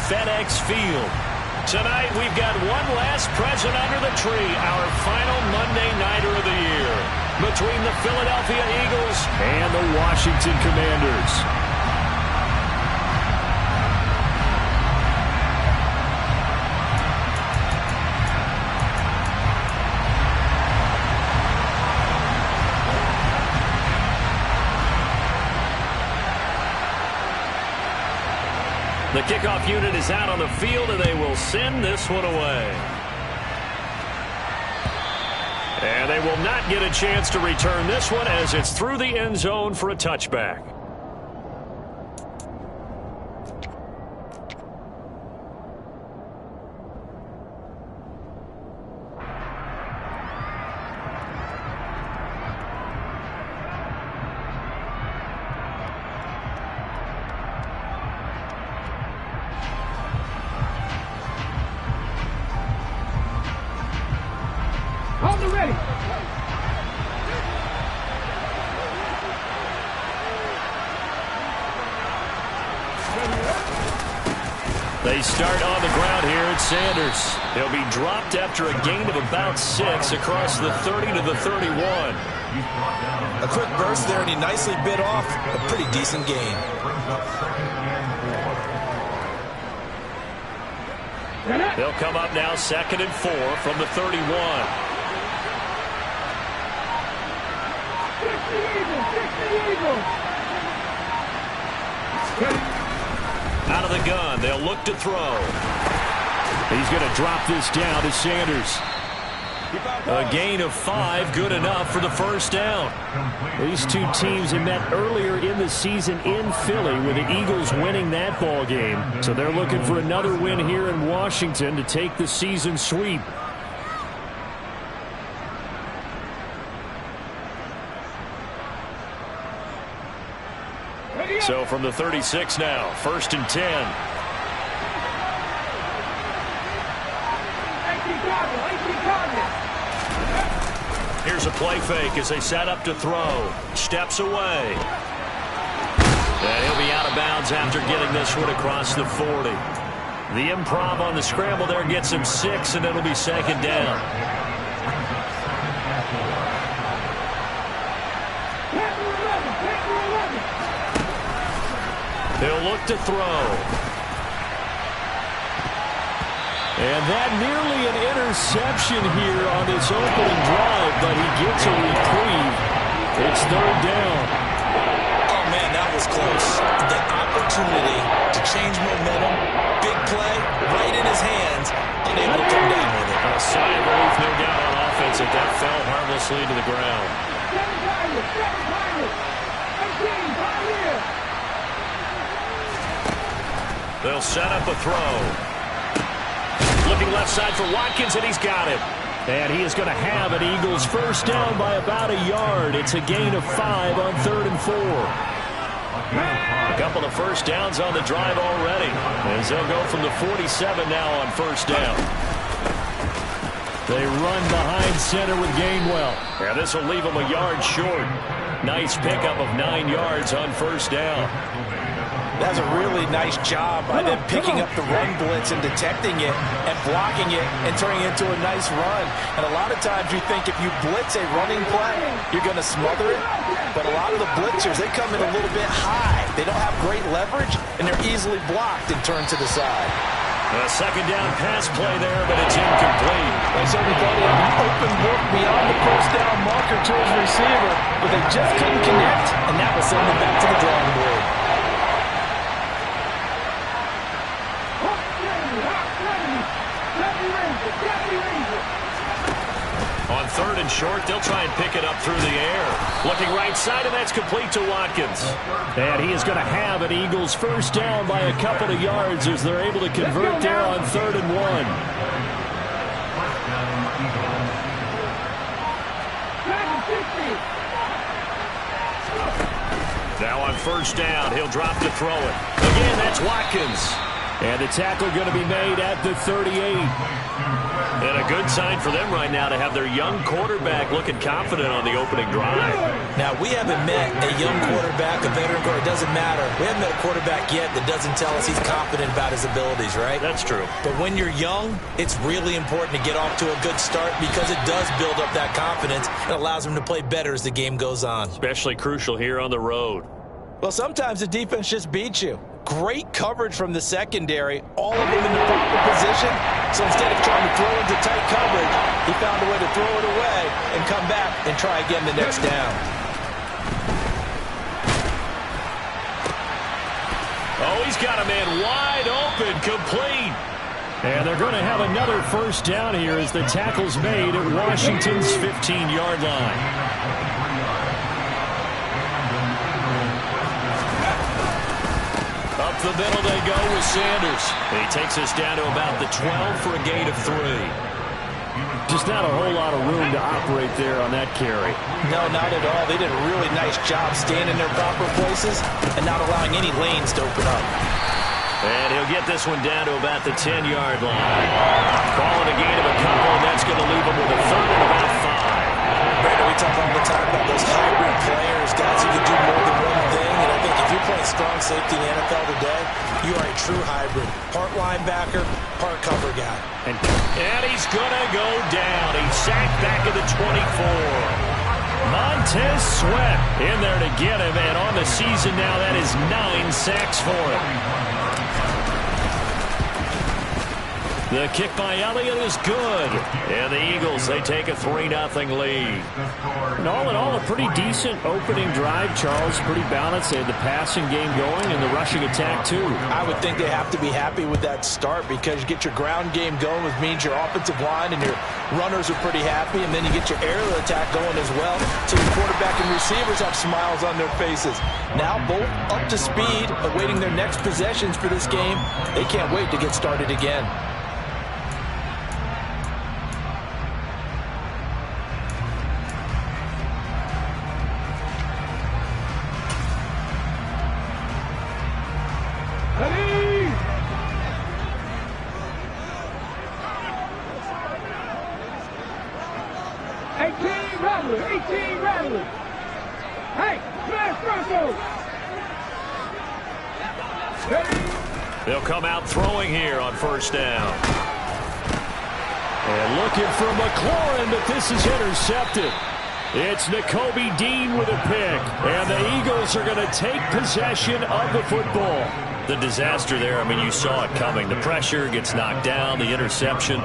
FedEx Field. Tonight, we've got one last present under the tree, our final Monday Nighter of the year, between the Philadelphia Eagles and the Washington Commanders. The kickoff unit is out on the field, and they will send this one away. And they will not get a chance to return this one as it's through the end zone for a touchback. They start on the ground here at Sanders. He'll be dropped after a gain of about 6 across the 30 to the 31. A quick burst there, and he nicely bit off a pretty decent gain. They'll come up now 2nd and 4 from the 31. Out of the gun, they'll look to throw. He's going to drop this down to Sanders. A gain of 5, good enough for the first down. These two teams have met earlier in the season in Philly, with the Eagles winning that ball game. So they're looking for another win here in Washington to take the season sweep. So from the 36 now, 1st and 10. Here's a play fake as they set up to throw. Steps away. And he'll be out of bounds after getting this one across the 40. The improv on the scramble there gets him 6, and it'll be 2nd down. They'll look to throw. And that nearly an interception here on this opening drive, but he gets a reprieve. It's 3rd down. Oh, man, that was close. The opportunity to change momentum, big play, right in his hands, unable to come down with it. A sigh of relief, no doubt, on offense, that that fell harmlessly to the ground. They'll set up a throw. Looking left side for Watkins, and he's got it. And he is going to have an Eagles first down by about a yard. It's a gain of 5 on 3rd and 4. A couple of first downs on the drive already, as they'll go from the 47 now on first down. They run behind center with Gainwell. And this will leave them a yard short. Nice pickup of 9 yards on first down. That's a really nice job by them picking up the run blitz and detecting it and blocking it and turning it into a nice run. And a lot of times you think if you blitz a running play, you're going to smother it. But a lot of the blitzers, they come in a little bit high. They don't have great leverage, and they're easily blocked and turned to the side. A 2nd down pass play there, but it's incomplete. They certainly thought he had an open look beyond the first down marker to his receiver, but they just couldn't connect, and that will send them back to the drawing board. On 3rd and short, they'll try and pick it up through the air. Looking right side, and that's complete to Watkins. And he is going to have an Eagles first down by a couple of yards as they're able to convert there on 3rd and 1. Now on first down, he'll drop to throw it. Again, that's Watkins. And the tackle going to be made at the 38. And a good sign for them right now to have their young quarterback looking confident on the opening drive. Now, we haven't met a young quarterback, a veteran quarterback. It doesn't matter. We haven't met a quarterback yet that doesn't tell us he's confident about his abilities, right? That's true. But when you're young, it's really important to get off to a good start because it does build up that confidence and allows them to play better as the game goes on. Especially crucial here on the road. Well, sometimes the defense just beats you. Great coverage from the secondary, all of them in the proper position. So instead of trying to throw into tight coverage, he found a way to throw it away and come back and try again the next down. Oh, he's got a man wide open, complete. And they're going to have another first down here as the tackle's made at Washington's 15-yard line. Up the middle they go with Sanders. He takes us down to about the 12 for a gain of 3. Just not a whole lot of room to operate there on that carry. No, not at all. They did a really nice job staying in their proper places and not allowing any lanes to open up. And he'll get this one down to about the 10-yard line. Call it a gain of a couple, and that's going to leave him with a third and about 5. Brandon, we talk all the time about those hybrid players, guys who can do more than one thing. And I think if you're playing strong safety in the NFL today, you are a true hybrid. Part linebacker, part cover guy. And he's going to go down. He's sacked back at the 24. Montez Sweat in there to get him. And on the season now, that is 9 sacks for him. The kick by Elliott is good. And the Eagles, they take a 3-0 lead. And all in all, a pretty decent opening drive, Charles. Pretty balanced. They had the passing game going and the rushing attack, too. I would think they have to be happy with that start because you get your ground game going, which means your offensive line and your runners are pretty happy, and then you get your aerial attack going as well. So your quarterback and receivers have smiles on their faces. Now both up to speed, awaiting their next possessions for this game. They can't wait to get started again. They'll come out throwing here on first down. And looking for McLaurin, but this is intercepted. It's Nakobe Dean with a pick. And the Eagles are going to take possession of the football. The disaster there, I mean, you saw it coming. The pressure gets knocked down, the interception.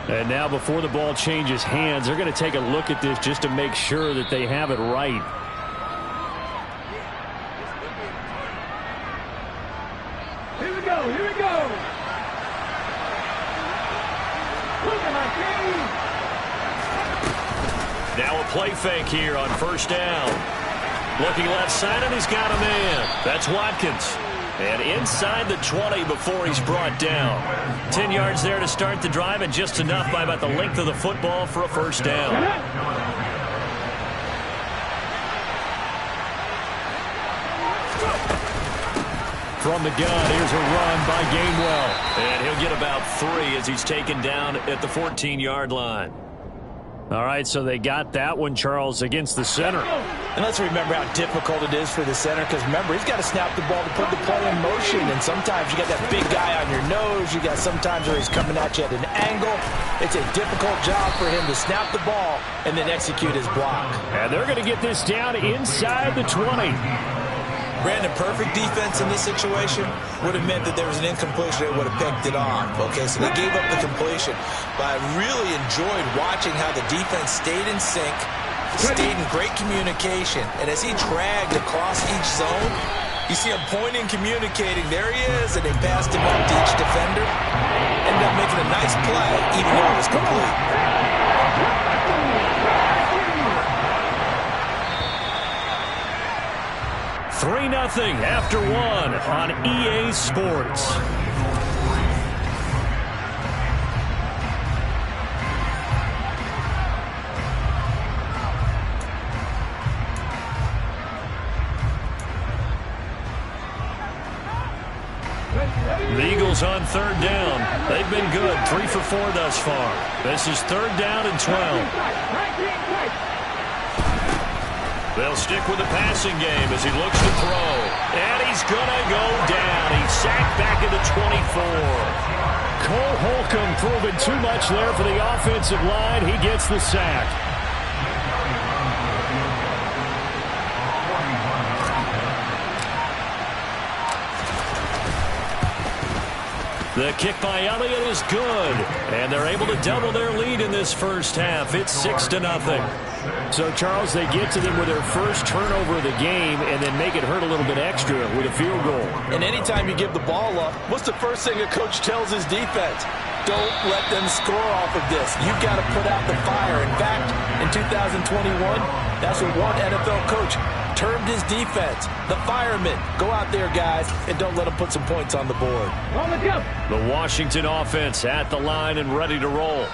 And now before the ball changes hands, they're going to take a look at this just to make sure that they have it right. Here we go, here we go. Look at my team. Now a play fake here on first down. Looking left side, and he's got a man. That's Watkins. And inside the 20 before he's brought down. 10 yards there to start the drive, and just enough by about the length of the football for a first down. From the gun, here's a run by Gainwell. And he'll get about 3 as he's taken down at the 14-yard line. All right, so they got that one, Charles, against the center. And let's remember how difficult it is for the center, because remember, he's got to snap the ball to put the play in motion, and sometimes you got that big guy on your nose. You got sometimes where he's coming at you at an angle. It's a difficult job for him to snap the ball and then execute his block. And they're going to get this down inside the 20. Brandon, perfect defense in this situation would have meant that there was an incompletion. They would have picked it off. Okay, so they gave up the completion. But I really enjoyed watching how the defense stayed in sync, stayed in great communication. And as he dragged across each zone, you see him pointing, communicating. There he is, and they passed him up to each defender. Ended up making a nice play, even though it was complete. 3-0 after 1 on EA Sports. The on third down. They've been good, 3 for 4 thus far. This is 3rd down and 12. They'll stick with the passing game as he looks to throw. And he's going to go down. He's sacked back at the 24. Cole Holcomb proving too much there for the offensive line. He gets the sack. The kick by Elliott is good. And they're able to double their lead in this first half. It's 6-0. So, Charles, they get to them with their first turnover of the game and then make it hurt a little bit extra with a field goal. And anytime you give the ball up, what's the first thing a coach tells his defense? Don't let them score off of this. You've got to put out the fire. In fact, in 2021, that's what one NFL coach termed his defense. The firemen. Go out there, guys, and don't let them put some points on the board. The Washington offense at the line and ready to roll.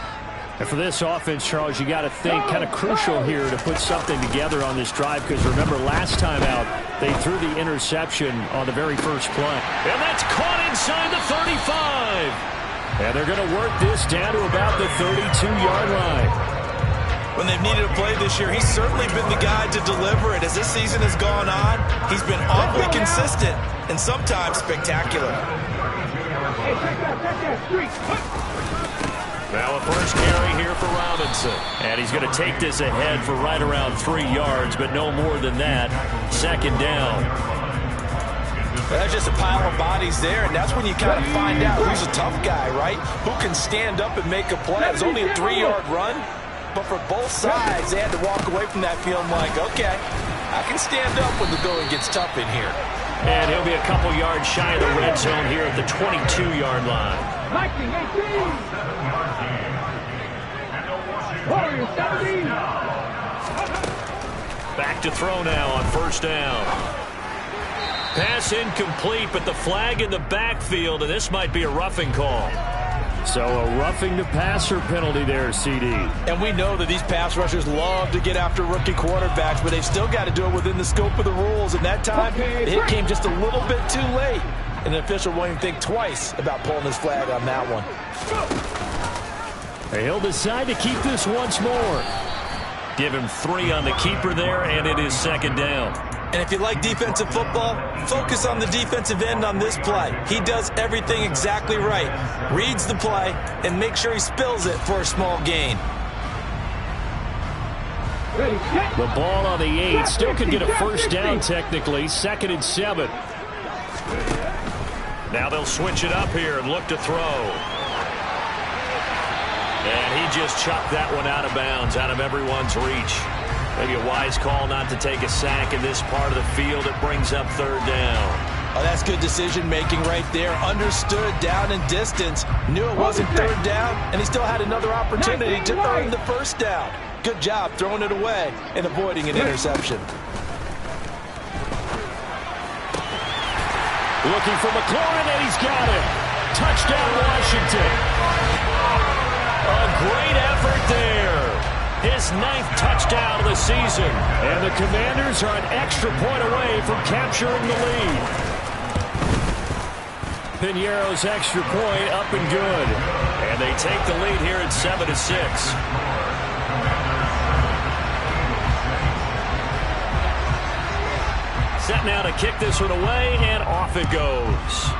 And for this offense, Charles, you got to think kind of crucial here to put something together on this drive, because remember last time out they threw the interception on the very first play. And that's caught inside the 35. And they're going to work this down to about the 32-yard line. When they've needed a play this year, he's certainly been the guy to deliver it. As this season has gone on, he's been awfully consistent and sometimes spectacular. Now a first carry here for Robinson. And he's going to take this ahead for right around 3 yards, but no more than that. 2nd down. That's just a pile of bodies there, and that's when you kind of find out who's a tough guy, right? Who can stand up and make a play. It's only a 3-yard run, but for both sides, they had to walk away from that feeling like, okay, I can stand up when the going gets tough in here. And he'll be a couple yards shy of the red zone here at the 22-yard line. Back to throw now on 1st down. Pass incomplete, but the flag in the backfield, and this might be a roughing call. So a roughing the passer penalty there, CD. And we know that these pass rushers love to get after rookie quarterbacks, but they've still got to do it within the scope of the rules. And that time, the hit came just a little bit too late. And the official won't even think twice about pulling his flag on that one. He'll decide to keep this once more. Give him 3 on the keeper there, and it is 2nd down. And if you like defensive football, focus on the defensive end on this play. He does everything exactly right. Reads the play and makes sure he spills it for a small gain. The ball on the 8. Still could get a first down technically. 2nd and 7. Now they'll switch it up here and look to throw. And he just chopped that one out of bounds, out of everyone's reach. Maybe a wise call not to take a sack in this part of the field. It brings up 3rd down. Oh, that's good decision-making right there. Understood down and distance. Knew it wasn't 3rd down, and he still had another opportunity to earn the 1st down. Good job throwing it away and avoiding an interception. Looking for McLaurin, and he's got him. Touchdown, Washington. A great effort there. His 9th touchdown of the season. And the Commanders are an extra point away from capturing the lead. Piñeiro's extra point up and good. And they take the lead here at 7-6. Set now to kick this one away, and off it goes.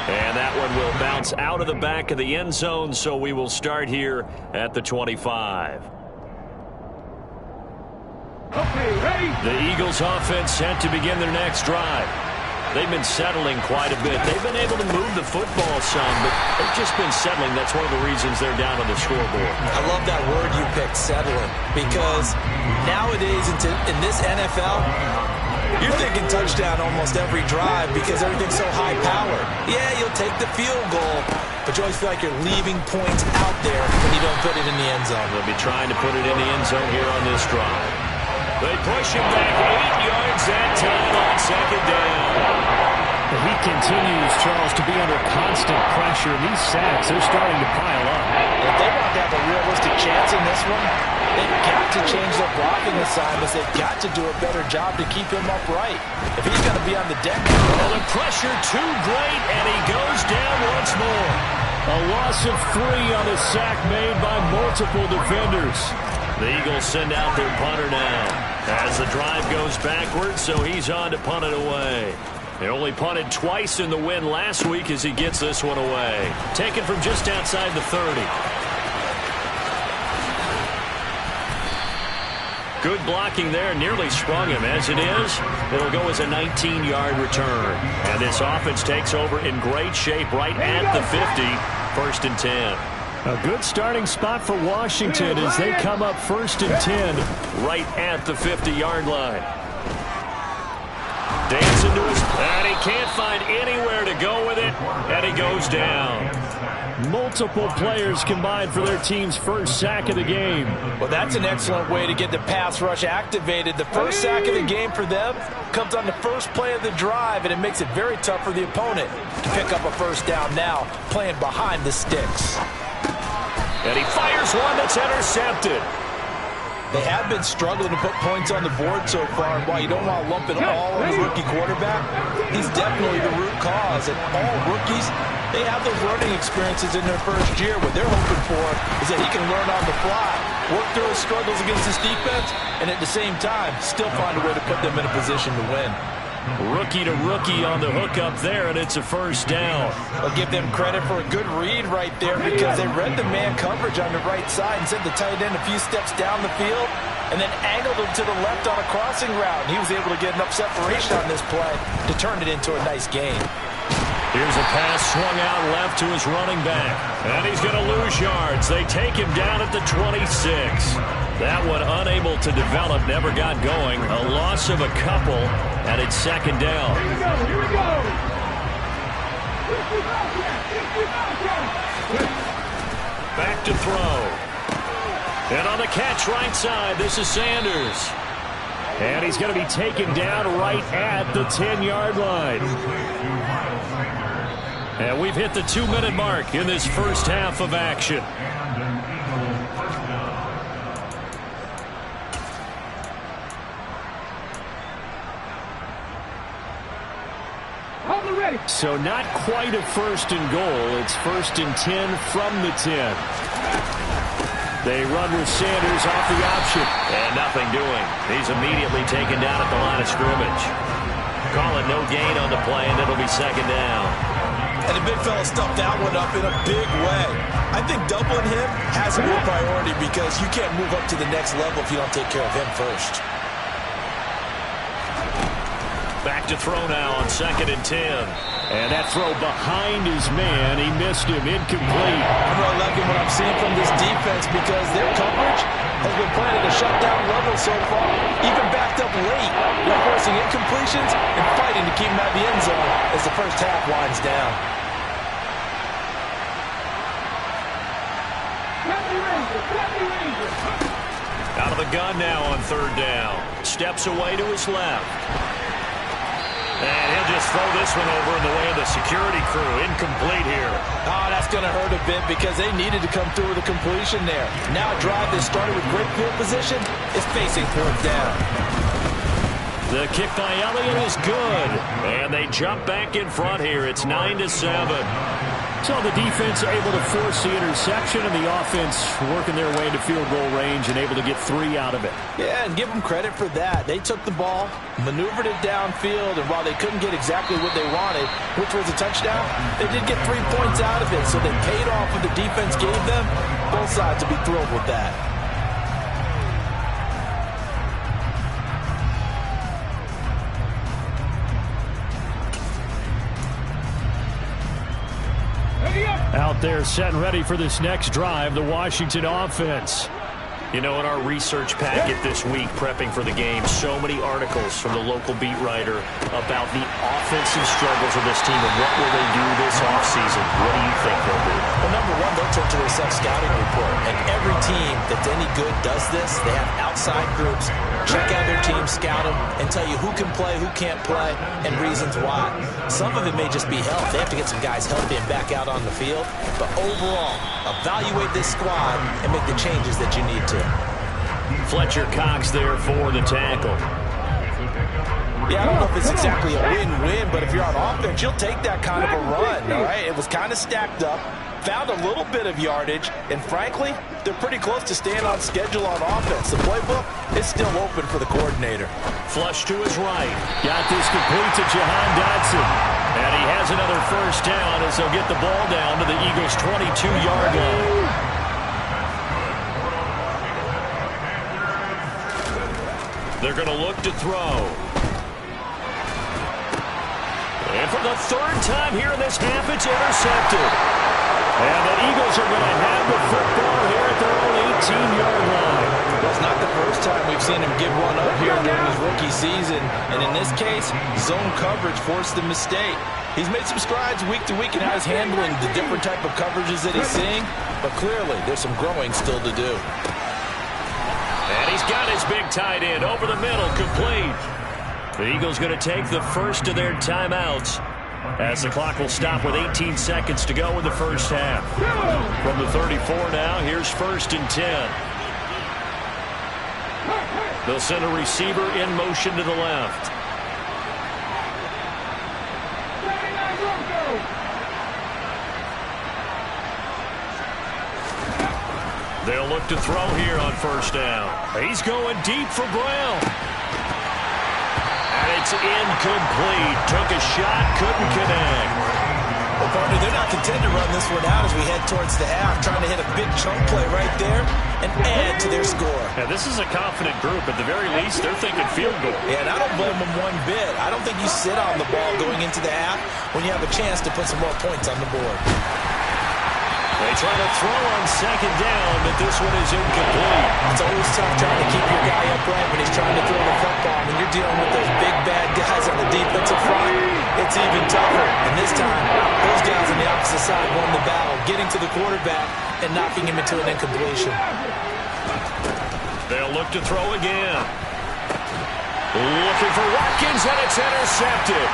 And that one will bounce out of the back of the end zone, so we will start here at the 25. Okay, ready? The Eagles offense set to begin their next drive. They've been settling quite a bit. They've been able to move the football some, but they've just been settling. That's one of the reasons they're down on the scoreboard. I love that word you picked, settling, because nowadays in this NFL, you're thinking touchdown almost every drive because everything's so high-powered. Yeah, you'll take the field goal, but you always feel like you're leaving points out there when you don't put it in the end zone. They'll be trying to put it in the end zone here on this drive. They push him back 8 yards that time on 2nd down. He continues, Charles, to be under constant pressure. These sacks, they're starting to pile up. If they want to have a realistic chance in this one, They've got to change their blocking assignments. They've got to do a better job to keep him upright. If he's going to be on the deck. Well, the pressure too great, and he goes down once more. A loss of 3 on the sack made by multiple defenders. The Eagles send out their punter now as the drive goes backwards, so he's on to punt it away. They only punted twice in the win last week as he gets this one away. Taken from just outside the 30. Good blocking there, nearly sprung him. As it is, it'll go as a 19-yard return. And this offense takes over in great shape right at the 50, 1st and 10. A good starting spot for Washington as they come up 1st and 10. Right at the 50-yard line. Dancing to his, and he can't find anywhere to go with it, and he goes down. Multiple players combined for their team's first sack of the game. Well, that's an excellent way to get the pass rush activated. The first sack of the game for them comes on the first play of the drive, and it makes it very tough for the opponent to pick up a first down now, playing behind the sticks. And he fires one that's intercepted. They have been struggling to put points on the board so far, and while you don't want to lump it all on the rookie quarterback, he's definitely the root cause. And all rookies, they have those learning experiences in their first year. What they're hoping for is that he can learn on the fly, work through his struggles against this defense, and at the same time, still find a way to put them in a position to win. Rookie to rookie on the hook up there, and it's a first down. I'll give them credit for a good read right there because they read the man coverage on the right side and sent the tight end a few steps down the field and then angled him to the left on a crossing route. And he was able to get enough separation on this play to turn it into a nice gain. Here's a pass swung out left to his running back. And he's going to lose yards. They take him down at the 26. That one unable to develop, never got going. A loss of a couple, and it's 2nd down. Here we go. Back to throw. And on the catch right side, this is Sanders. And he's going to be taken down right at the 10-yard line. And we've hit the 2-minute mark in this first half of action. So not quite a 1st and goal. It's 1st and 10 from the 10. They run with Sanders off the option. And nothing doing. He's immediately taken down at the line of scrimmage. Call it no gain on the play, and it'll be 2nd down. And the big fella stuffed that one up in a big way. I think doubling him has to be a priority because you can't move up to the next level if you don't take care of him first. Back to throw now on 2nd and 10. And that throw behind his man, he missed him, incomplete. I'm really liking what I'm seeing from this defense because their coverage has been playing at a shutdown level so far, even backed up late. They're forcing incompletions and fighting to keep them out of the end zone as the first half winds down. Out of the gun now on 3rd down. Steps away to his left. And he'll just throw this one over in the way of the security crew. Incomplete here. Oh, that's going to hurt a bit because they needed to come through with a completion there. Now a drive that started with great field position is facing 4th down. The kick by Elliott is good. And they jump back in front here. It's 9-7. So the defense able to force the interception and the offense working their way into field goal range and able to get 3 out of it. Yeah, and give them credit for that. They took the ball, maneuvered it downfield, and while they couldn't get exactly what they wanted, which was a touchdown, they did get 3 points out of it. So they paid off what the defense gave them. Both sides will be thrilled with that. Out there set and ready for this next drive, the Washington offense. You know, in our research packet this week, prepping for the game, so many articles from the local beat writer about the offensive struggles of this team and what will they do this offseason. What do you think they'll do? Well, number one, they'll turn to their self-scouting report. And every team that's any good does this. They have outside groups, check out their team, scout them, and tell you who can play, who can't play, and reasons why. Some of it may just be health. They have to get some guys healthy and back out on the field. But overall, evaluate this squad and make the changes that you need to. Fletcher Cox there for the tackle. Yeah, I don't know if it's exactly a win-win, but if you're on offense, you'll take that kind of a run, all right? It was kind of stacked up, found a little bit of yardage, and frankly, they're pretty close to staying on schedule on offense. The playbook is still open for the coordinator. Flush to his right. Got this complete to Jahan Dotson. And he has another first down as they'll get the ball down to the Eagles' 22-yard line. They're going to look to throw. And for the third time here in this half, it's intercepted. And the Eagles are going to have the football here at their own 18-yard line. Well, it's not the first time we've seen him give one up here during his rookie season. And in this case, zone coverage forced the mistake. He's made some strides week to week in how he's handling the different type of coverages that he's seeing. But clearly, there's some growing still to do. And he's got his big tight end over the middle, complete. The Eagles going to take the first of their timeouts as the clock will stop with 18 seconds to go in the first half. From the 34 now, here's 1st and 10. They'll send a receiver in motion to the left. They'll look to throw here on 1st down. He's going deep for Brown. And it's incomplete. Took a shot, couldn't connect. Well, partner, they're not content to run this one out as we head towards the half, trying to hit a big chunk play right there and add to their score. Yeah, this is a confident group. At the very least, they're thinking field goal. Yeah, and I don't blame them one bit. I don't think you sit on the ball going into the half when you have a chance to put some more points on the board. They try to throw on 2nd down, but this one is incomplete. It's always tough trying to keep your guy upright when he's trying to throw the football. When you're dealing with those big, bad guys on the defensive front, it's even tougher. And this time, those guys on the opposite side won the battle, getting to the quarterback and knocking him into an incompletion. They'll look to throw again. Looking for Watkins, and it's intercepted.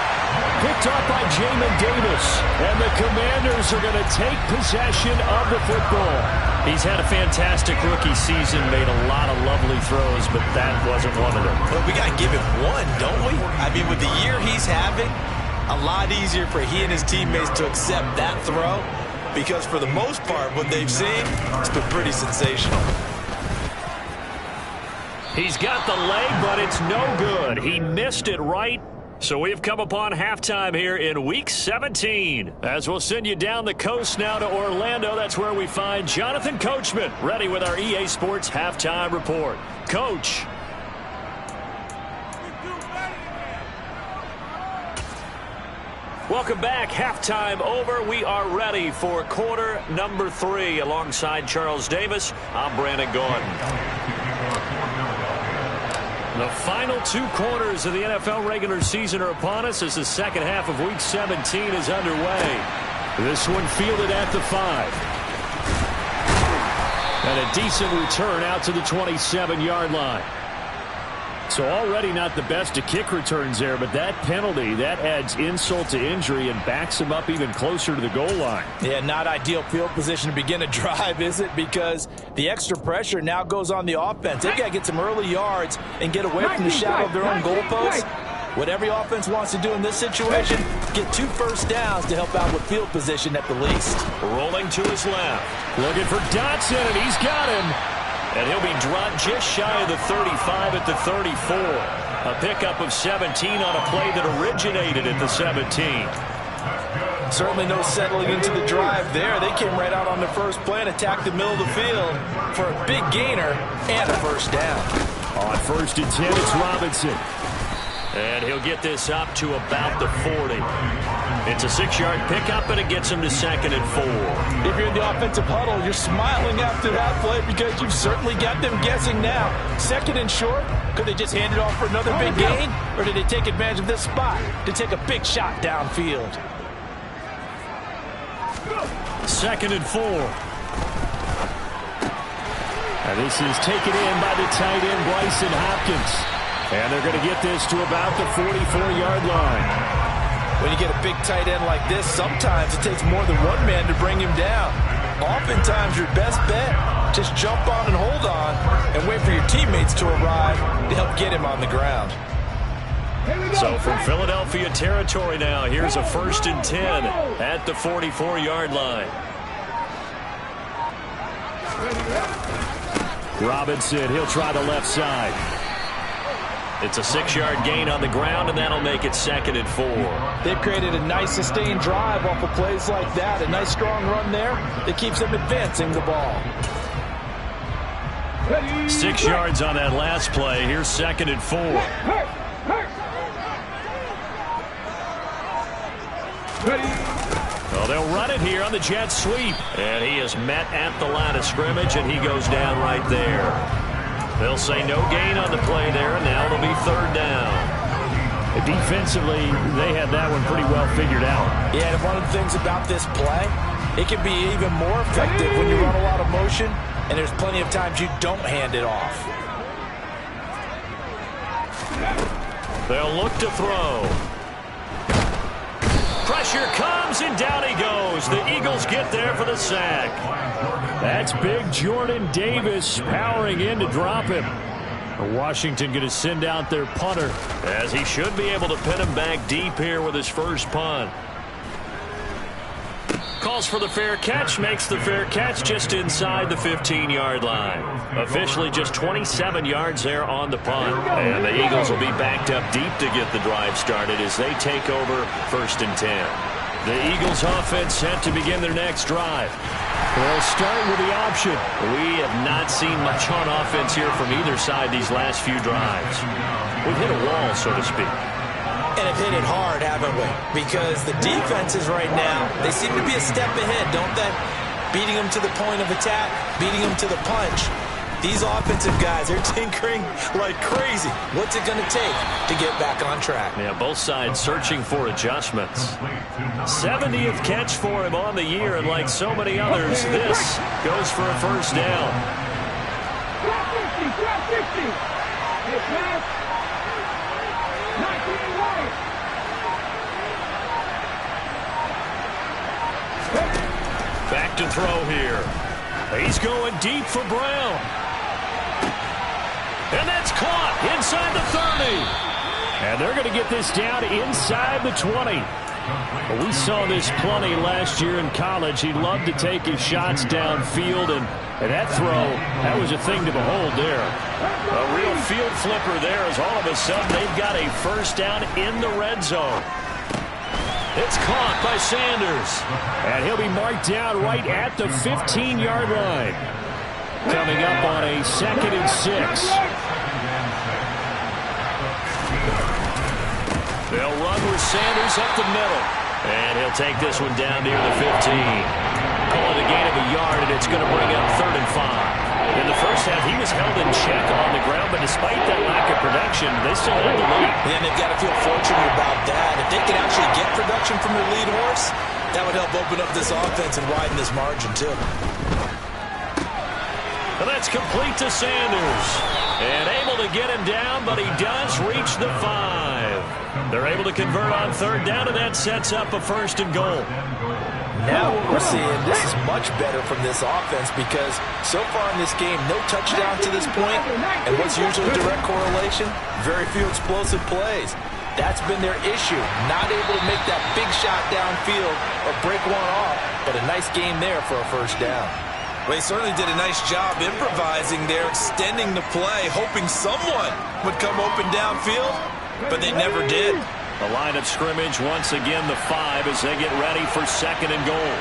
Picked up by Jamin Davis. And the Commanders are going to take possession of the football. He's had a fantastic rookie season, made a lot of lovely throws, but that wasn't one of them. Well, we got to give him one, don't we? I mean, with the year he's having, a lot easier for he and his teammates to accept that throw, because for the most part, what they've seen, it's been pretty sensational. He's got the leg, but it's no good. He missed it right. So we've come upon halftime here in Week 17. As we'll send you down the coast now to Orlando, that's where we find Jonathan Coachman, ready with our EA Sports Halftime Report. Coach. Welcome back. Halftime over. We are ready for quarter number 3. Alongside Charles Davis, I'm Brandon Gordon. The final 2 quarters of the NFL regular season are upon us as the second half of Week 17 is underway. This one fielded at the 5. And a decent return out to the 27-yard line. So already not the best of kick returns there, but that penalty, that adds insult to injury and backs him up even closer to the goal line. Yeah, not ideal field position to begin a drive, is it? Because the extra pressure now goes on the offense. They've got to get some early yards and get away from the shadow of their own goalposts. What every offense wants to do in this situation, get 2 first downs to help out with field position at the least. Rolling to his left. Looking for Dotson, and he's got him. And he'll be dropped just shy of the 35 at the 34. A pickup of 17 on a play that originated at the 17. Certainly no settling into the drive there. They came right out on the first play and attacked the middle of the field for a big gainer and a first down. On 1st and 10, it's Robinson. And he'll get this up to about the 40. It's a 6-yard pickup, and it gets him to 2nd and 4. If you're in the offensive huddle, you're smiling after that play because you've certainly got them guessing now. 2nd and short, could they just hand it off for another big gain? Or did they take advantage of this spot to take a big shot downfield? 2nd and 4. And this is taken in by the tight end, Bryson Hopkins. And they're going to get this to about the 44-yard line. When you get a big tight end like this, sometimes it takes more than one man to bring him down. Oftentimes, your best bet, just jump on and hold on and wait for your teammates to arrive to help get him on the ground. So from Philadelphia territory now, here's a 1st and 10 at the 44-yard line. Robinson, he'll try the left side. It's a 6-yard gain on the ground, and that'll make it 2nd and 4. They've created a nice sustained drive off of plays like that. A nice strong run there that keeps them advancing the ball. 6 yards on that last play. Here's 2nd and 4. Well, they'll run it here on the jet sweep. And he is met at the line of scrimmage, and he goes down right there. They'll say no gain on the play there, and now it'll be 3rd down. Defensively, they had that one pretty well figured out. Yeah, and one of the things about this play, it can be even more effective when you run a lot of motion, and there's plenty of times you don't hand it off. They'll look to throw. Pressure comes, and down he goes. The Eagles get there for the sack. That's big Jordan Davis powering in to drop him. Washington going to send out their punter, as he should be able to pin him back deep here with his first punt. Calls for the fair catch, makes the fair catch just inside the 15-yard line. Officially just 27 yards there on the punt. And the Eagles will be backed up deep to get the drive started as they take over 1st and 10. The Eagles offense set to begin their next drive. They'll start with the option. We have not seen much on offense here from either side these last few drives. We've hit a wall, so to speak. And have hit it hard, haven't we? Because the defenses right now, they seem to be a step ahead, don't they? Beating them to the point of attack, beating them to the punch. These offensive guys are tinkering like crazy. What's it going to take to get back on track? Yeah, both sides searching for adjustments. 70th catch for him on the year, and like so many others, this goes for a 1st down. Back to throw here. He's going deep for Brown. And that's caught inside the 30. And they're going to get this down inside the 20. We saw this plenty last year in college. He loved to take his shots downfield, and that throw, that was a thing to behold there. A real field flipper there as all of a sudden they've got a 1st down in the red zone. It's caught by Sanders. And he'll be marked down right at the 15-yard line. Coming up on a 2nd and 6. They'll run with Sanders up the middle. And he'll take this one down near the 15. Call it a gain of a yard, and it's going to bring up 3rd and 5. In the first half, he was held in check on the ground, but despite that lack of production, they still had the lead. Yeah, and they've got to feel fortunate about that. If they can actually get production from their lead horse, that would help open up this offense and widen this margin, too. And that's complete to Sanders. And able to get him down, but he does reach the 5. They're able to convert on 3rd down, and that sets up a 1st and goal. Now what we're seeing, this is much better from this offense because so far in this game, no touchdown to this point, and what's usually a direct correlation? Very few explosive plays. That's been their issue, not able to make that big shot downfield or break one off, but a nice game there for a 1st down. Well, they certainly did a nice job improvising there, extending the play, hoping someone would come open downfield, but they never did. The line of scrimmage, once again, the 5 as they get ready for 2nd and goal.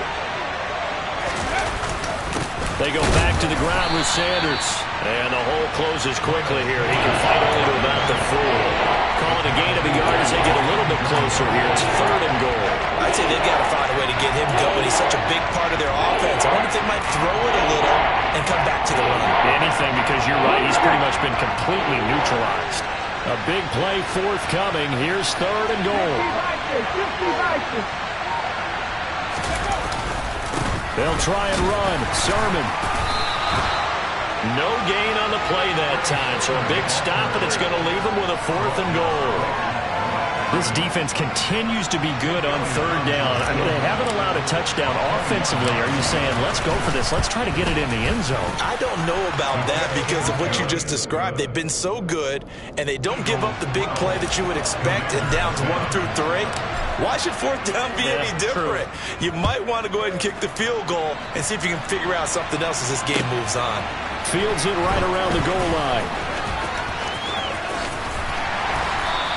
They go back to the ground with Sanders. And the hole closes quickly here. He can fight only to about the 4. Call it a gain of a yard as they get a little bit closer here. It's 3rd and goal. I'd say they've got to find a way to get him going. He's such a big part of their offense. I wonder if they might throw it a little and come back to the run. Anything, because you're right. He's pretty much been completely neutralized. A big play forthcoming. Here's 3rd and goal. They'll try and run. Sermon. No gain on the play that time. So a big stop, and it's going to leave them with a 4th and goal. This defense continues to be good on third down. I mean, they haven't allowed a touchdown offensively. Are you saying, let's go for this, let's try to get it in the end zone? I don't know about that because of what you just described. They've been so good, and they don't give up the big play that you would expect in downs 1 through 3. Why should fourth down be any different? True. You might want to go ahead and kick the field goal and see if you can figure out something else as this game moves on. Fields it right around the goal line.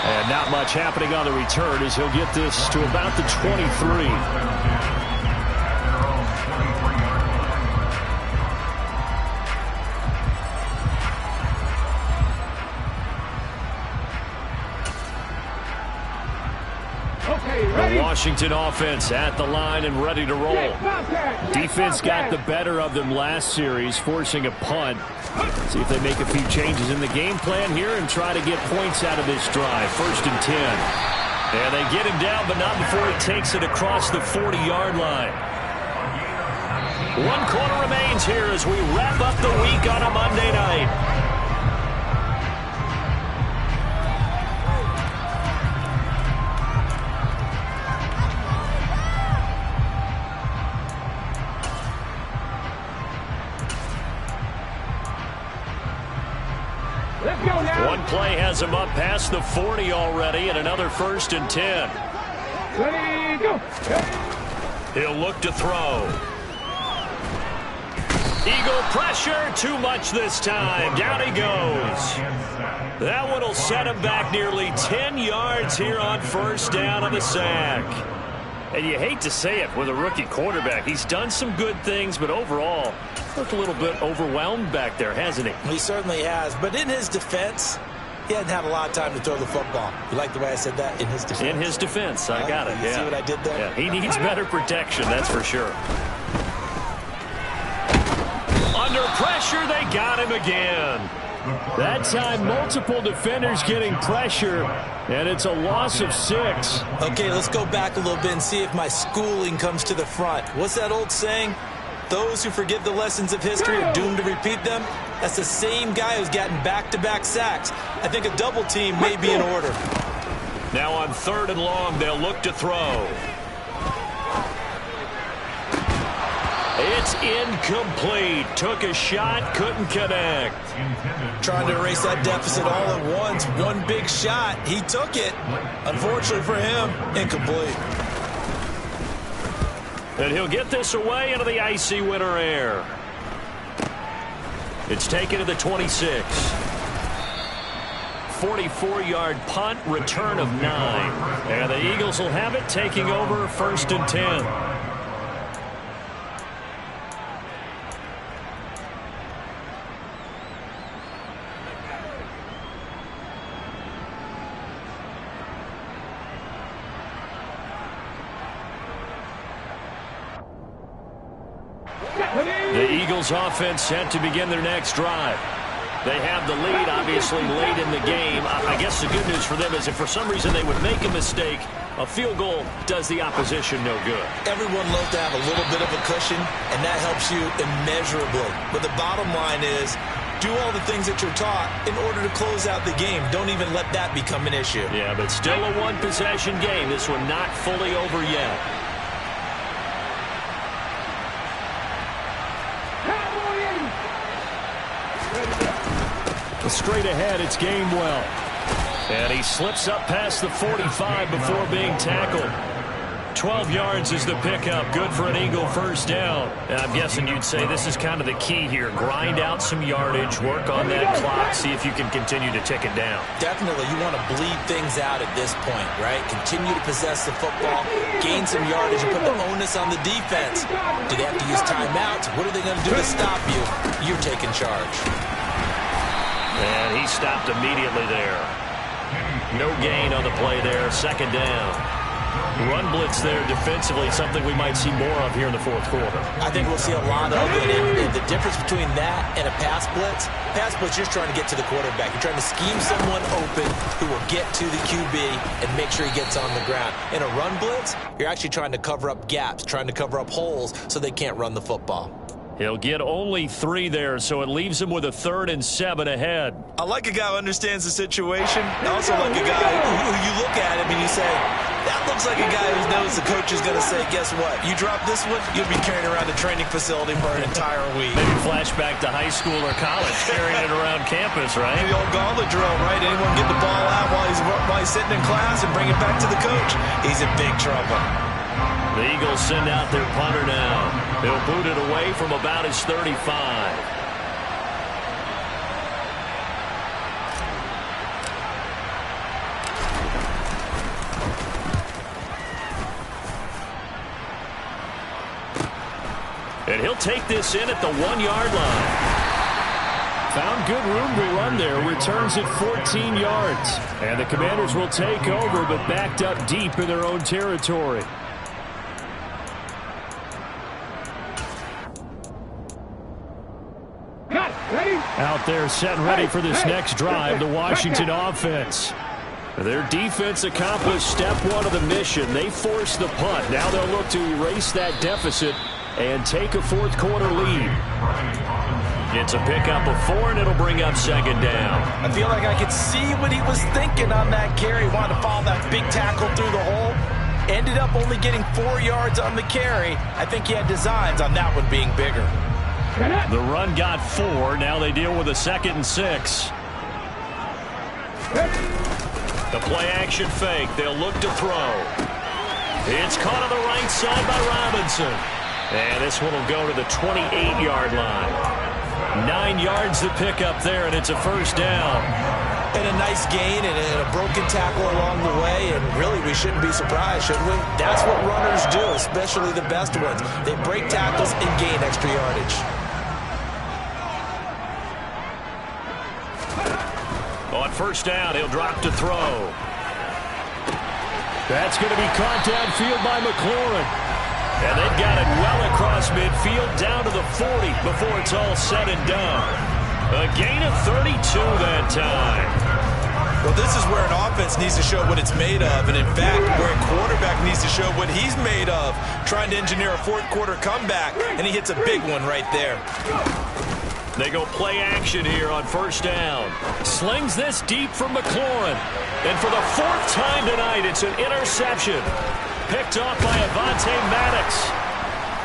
And not much happening on the return as he'll get this to about the 23. The Washington offense at the line and ready to roll. Defense got the better of them last series, forcing a punt. See if they make a few changes in the game plan here and try to get points out of this drive. 1st and 10. And they get him down, but not before he takes it across the 40-yard line. 1 quarter remains here as we wrap up the week on a Monday night. One play has him up past the 40 already, and another 1st and 10. Ready, go. He'll look to throw. Eagle pressure, too much this time. Down he goes. That one will set him back nearly 10 yards here on 1st down on the sack. And you hate to say it with a rookie quarterback. He's done some good things, but overall, looked a little bit overwhelmed back there, hasn't he? He certainly has. But in his defense, he hadn't had a lot of time to throw the football. You like the way I said that? In his defense. In his defense. I got it. You see what I did there? Yeah, he needs better protection, that's for sure. Under pressure, they got him again. That time, multiple defenders getting pressure, and it's a loss of 6. Okay, let's go back a little bit and see if my schooling comes to the front. What's that old saying? Those who forget the lessons of history are doomed to repeat them. That's the same guy who's gotten back-to-back sacks. I think a double team may be in order. Now on 3rd and long, they'll look to throw. It's incomplete. Took a shot, couldn't connect. Trying to erase that deficit all at once. One big shot. He took it. Unfortunately for him, incomplete. And he'll get this away into the icy winter air. It's taken to the 26. 44-yard punt, return of 9. And the Eagles will have it, taking over 1st and 10. The Eagles offense set to begin their next drive. They have the lead, obviously, late in the game. I guess the good news for them is if for some reason they would make a mistake, a field goal does the opposition no good. Everyone loves to have a little bit of a cushion, and that helps you immeasurably. But the bottom line is, do all the things that you're taught in order to close out the game. Don't even let that become an issue. Yeah, but still a one-possession game. This one not fully over yet. Straight ahead, it's Gamewell. And he slips up past the 45 before being tackled. 12 yards is the pickup. Good for an Eagle 1st down. And I'm guessing you'd say this is kind of the key here. Grind out some yardage, work on that clock, see if you can continue to tick it down. Definitely. You want to bleed things out at this point, right? Continue to possess the football, gain some yardage, and put the onus on the defense. Do they have to use timeouts? What are they going to do to stop you? You're taking charge. And he stopped immediately there. No gain on the play there. 2nd down. Run blitz there defensively, something we might see more of here in the 4th quarter. I think we'll see a lot of it. And the difference between that and a pass blitz, you're just trying to get to the quarterback. You're trying to scheme someone open who will get to the QB and make sure he gets on the ground. In a run blitz, you're actually trying to cover up gaps, trying to cover up holes so they can't run the football. He'll get only 3 there, so it leaves him with a 3rd and 7 ahead. I like a guy who understands the situation. I also like a guy who you look at him and you say, that looks like a guy who knows the coach is going to say, guess what? You drop this one, you'll be carrying around the training facility for an entire week. Maybe flashback to high school or college, carrying it around campus, right? The old gauntlet drill, right? Anyone get the ball out while he's sitting in class and bring it back to the coach? He's in big trouble. The Eagles send out their punter now. They'll boot it away from about his 35. And he'll take this in at the 1-yard line. Found good room to run there. Returns it 14 yards. And the Commanders will take over, but backed up deep in their own territory. Out there set and ready for this next drive, the Washington offense. Their defense accomplished step 1 of the mission. They forced the punt. Now they'll look to erase that deficit and take a 4th quarter lead. It's a pickup of 4, and it'll bring up 2nd down. I feel like I could see what he was thinking on that carry. Wanted to follow that big tackle through the hole. Ended up only getting 4 yards on the carry. I think he had designs on that one being bigger. The run got 4. Now they deal with a 2nd and 6. The play-action fake. They'll look to throw. It's caught on the right side by Robinson. And this one will go to the 28-yard line. 9 yards to pick up there, and it's a 1st down. And a nice gain and a broken tackle along the way, and really we shouldn't be surprised, should we? That's what runners do, especially the best ones. They break tackles and gain extra yardage. On 1st down, he'll drop to throw. That's going to be caught downfield by McLaurin. And they've got it well across midfield down to the 40 before it's all said and done. A gain of 32 that time. Well, this is where an offense needs to show what it's made of, and in fact, where a quarterback needs to show what he's made of, trying to engineer a 4th quarter comeback, and he hits a big one right there. They go play action here on 1st down. Slings this deep from McLaurin. And for the 4th time tonight, it's an interception. Picked off by Avonte Maddox.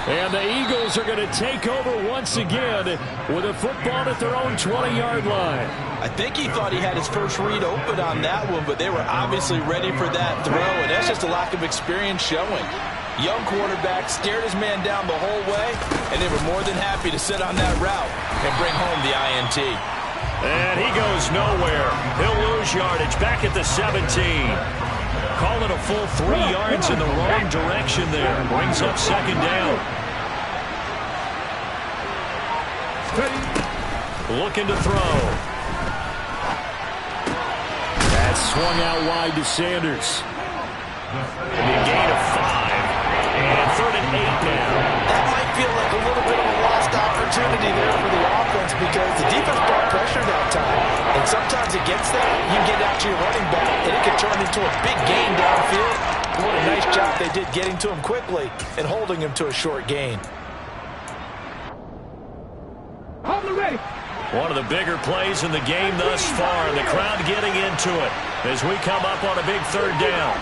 And the Eagles are going to take over once again with a football at their own 20-yard line. I think he thought he had his first read open on that one, but they were obviously ready for that throw, and that's just a lack of experience showing. Young quarterback stared his man down the whole way, and they were more than happy to sit on that route and bring home the INT. And he goes nowhere. He'll lose yardage back at the 17. Call it a full 3 yards in the wrong direction there. Brings up 2nd down. Looking to throw. That's swung out wide to Sanders. A gain of 5. And 3rd and 8 now. That might feel like a little bit of a lost opportunity there for the offense because the defense brought pressure that time. And sometimes against that, you get out to your running back, and it can turn into a big gain downfield. What a nice job they did getting to him quickly and holding him to a short gain. One of the bigger plays in the game thus far. The crowd getting into it as we come up on a big 3rd down.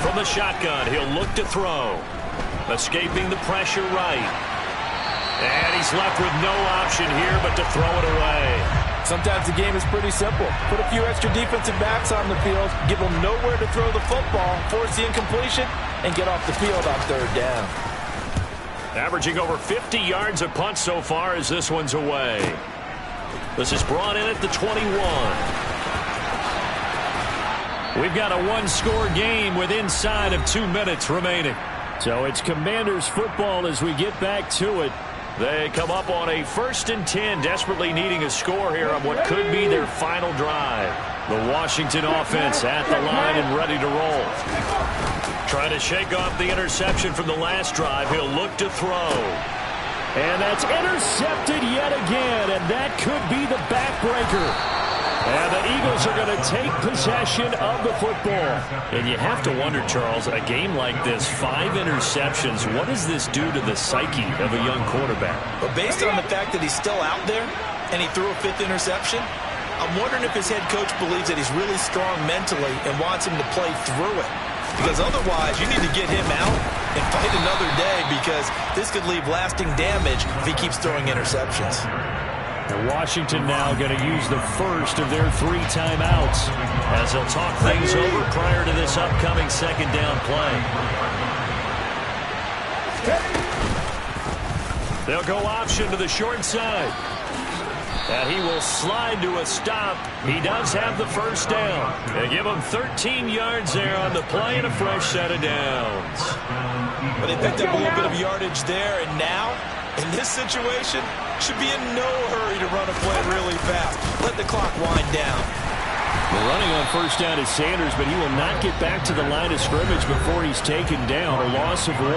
From the shotgun, he'll look to throw. Escaping the pressure right. And he's left with no option here but to throw it away. Sometimes the game is pretty simple. Put a few extra defensive backs on the field, give them nowhere to throw the football, force the incompletion, and get off the field on 3rd down. Averaging over 50 yards a punt so far as this one's away. This is brought in at the 21. We've got a 1-score game with inside of 2 minutes remaining. So it's Commanders football as we get back to it. They come up on a 1st and 10, desperately needing a score here on what could be their final drive. The Washington offense at the line and ready to roll. Trying to shake off the interception from the last drive. He'll look to throw. And that's intercepted yet again, and that could be the backbreaker. And the Eagles are going to take possession of the football. And you have to wonder, Charles, a game like this, 5 interceptions, what does this do to the psyche of a young quarterback? But based on the fact that he's still out there and he threw a 5th interception, I'm wondering if his head coach believes that he's really strong mentally and wants him to play through it. Because otherwise, you need to get him out and fight another day, because this could leave lasting damage if he keeps throwing interceptions. And Washington now going to use the first of their 3 timeouts as they'll talk things over prior to this upcoming second down play. They'll go option to the short side. And he will slide to a stop. He does have the first down. They give him 13 yards there on the play and a fresh set of downs. But they picked up a little bit of yardage there, and now, in this situation, should be in no hurry to run a play really fast. Let the clock wind down. The running on first down is Sanders, but he will not get back to the line of scrimmage before he's taken down. A loss of 1.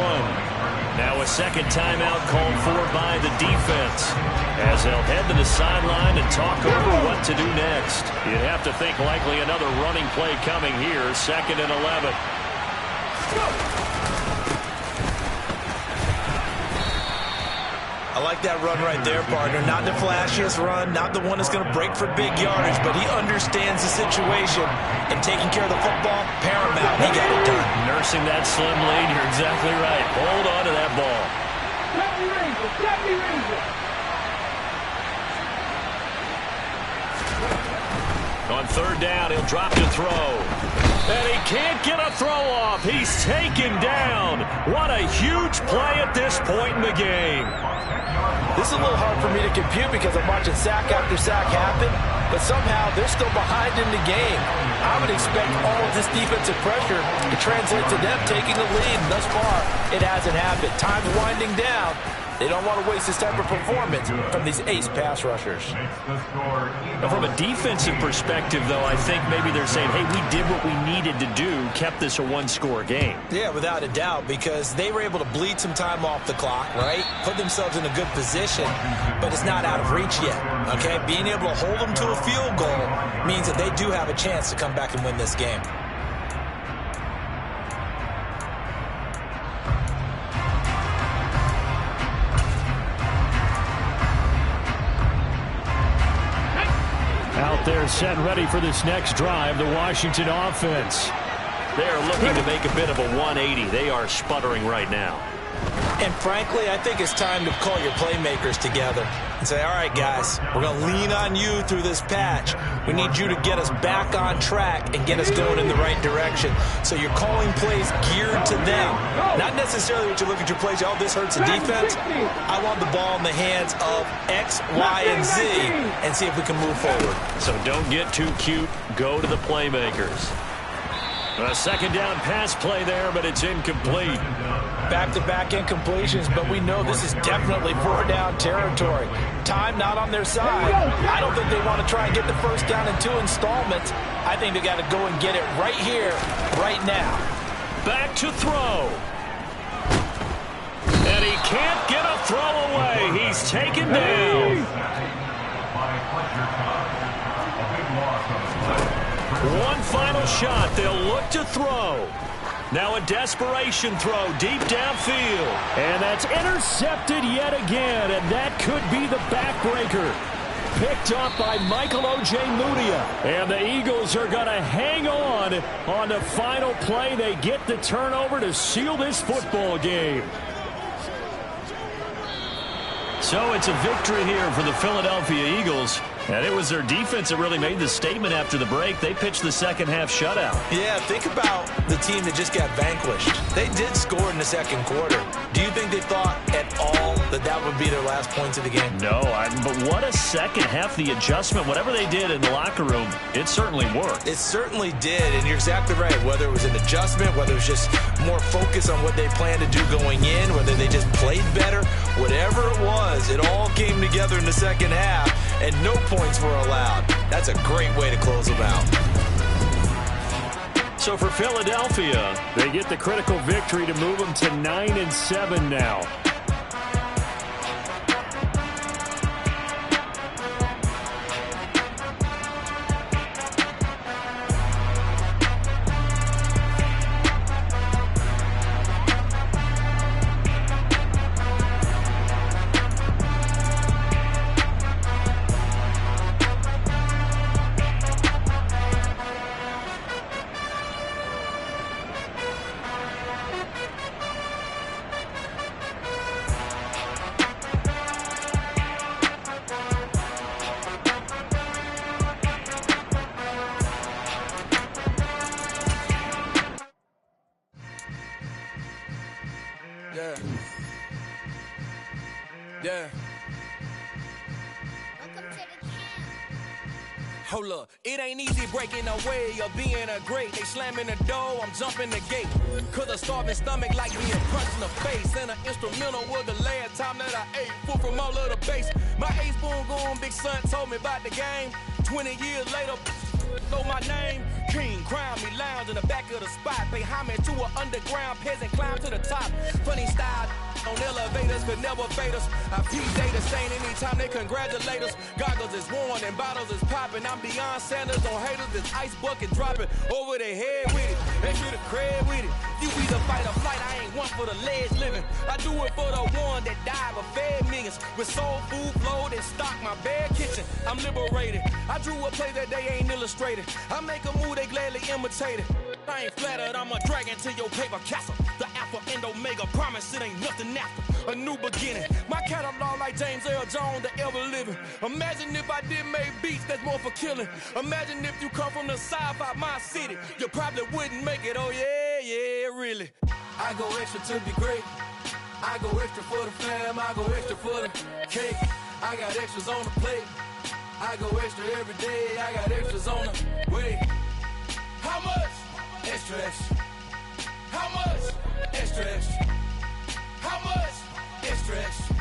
Now a second timeout called for by the defense, as they'll head to the sideline and talk over what to do next. You'd have to think likely another running play coming here, 2nd and 11. I like that run right there, partner. Not the flashiest run, not the one that's going to break for big yardage, but he understands the situation, and taking care of the football, paramount. He got it done. Nursing that slim lead, you're exactly right. Hold on to that ball. On 3rd down, he'll drop to throw. And he can't get a throw off. He's taken down. What a huge play at this point in the game. This is a little hard for me to compute because I'm watching sack after sack happen, but somehow they're still behind in the game. I would expect all of this defensive pressure to translate to them taking the lead. Thus far, it hasn't happened. Time's winding down. They don't want to waste this type of performance from these ace pass rushers. Now, from a defensive perspective, though, I think maybe they're saying, hey, we did what we needed to do, kept this a 1-score game. Yeah, without a doubt, because they were able to bleed some time off the clock, right? Put themselves in a good position, but it's not out of reach yet, okay? Being able to hold them to a field goal means that they do have a chance to come back and win this game. Out there set ready for this next drive, the Washington offense. They're looking to make a bit of a 180. They are sputtering right now. And frankly, I think it's time to call your playmakers together and say, all right, guys, we're going to lean on you through this patch. We need you to get us back on track and get us going in the right direction. So you're calling plays geared to them. Not necessarily what you look at your plays, oh, this hurts the defense. I want the ball in the hands of X, Y, and Z and see if we can move forward. So don't get too cute. Go to the playmakers. A second down pass play there, but it's incomplete. Back-to-back incompletions, but we know this is definitely 4-down territory. Time not on their side. I don't think they want to try and get the first down in 2 installments. I think they got to go and get it right here, right now. Back to throw. And he can't get a throw away. He's taken down. One final shot. They'll look to throw. Now a desperation throw deep downfield. And that's intercepted yet again, and that could be the backbreaker. Picked up by Michael O.J. Mudia. And the Eagles are going to hang on the final play. They get the turnover to seal this football game. So it's a victory here for the Philadelphia Eagles. And it was their defense that really made the statement after the break. They pitched the second half shutout. Yeah, think about the team that just got vanquished. They did score in the second quarter. Do you think they thought at all that that would be their last points of the game? No, but what a second half. The adjustment, whatever they did in the locker room, it certainly worked. It certainly did, and you're exactly right. Whether it was an adjustment, whether it was just more focus on what they planned to do going in, whether they just played better, whatever it was, it all came together in the second half, and no points were allowed. That's a great way to close them out. So for Philadelphia, they get the critical victory to move them to 9-7 now. Yeah. Yeah. Hold up, it ain't easy breaking away or being a great. They slamming the door, I'm jumping the gate. Cause a starving stomach like being punched in the face. And an instrumental was the last time that I ate. Food from all of the base. My ace boom goon, big son told me about the game. 20 years later, know my name. King, crown me, lounge in the back of the spot. Pay homage to an underground peasant, climb to the top. Funny style on elevators, could never fade us. I peep data stain anytime they congratulate us. Goggles is worn and bottles is popping. I'm beyond Sanders on haters, this ice bucket dropping over their head with it. They should have cred with it. You either fight or flight, I ain't one for the ledge living. I do it for the one that died but fed millions. With soul food flowed and stock my bare kitchen. I'm liberated. I drew a play that they ain't illustrated. I make a move, they gladly imitate it. I ain't flattered, I'm a dragon to your paper castle. The Alpha and Omega, promise it ain't nothing after. A new beginning. My catalog like James Earl Jones, the ever living. Imagine if I did make beats that's more for killing. Imagine if you come from the south out my city. You probably wouldn't make it, oh yeah, really. I go extra to be great. I go extra for the fam, I go extra for the cake. I got extras on the plate. I go extra every day, I got extras on the way. How much? Extra, extra. How much? Extra, extra. How much? Extra, extra.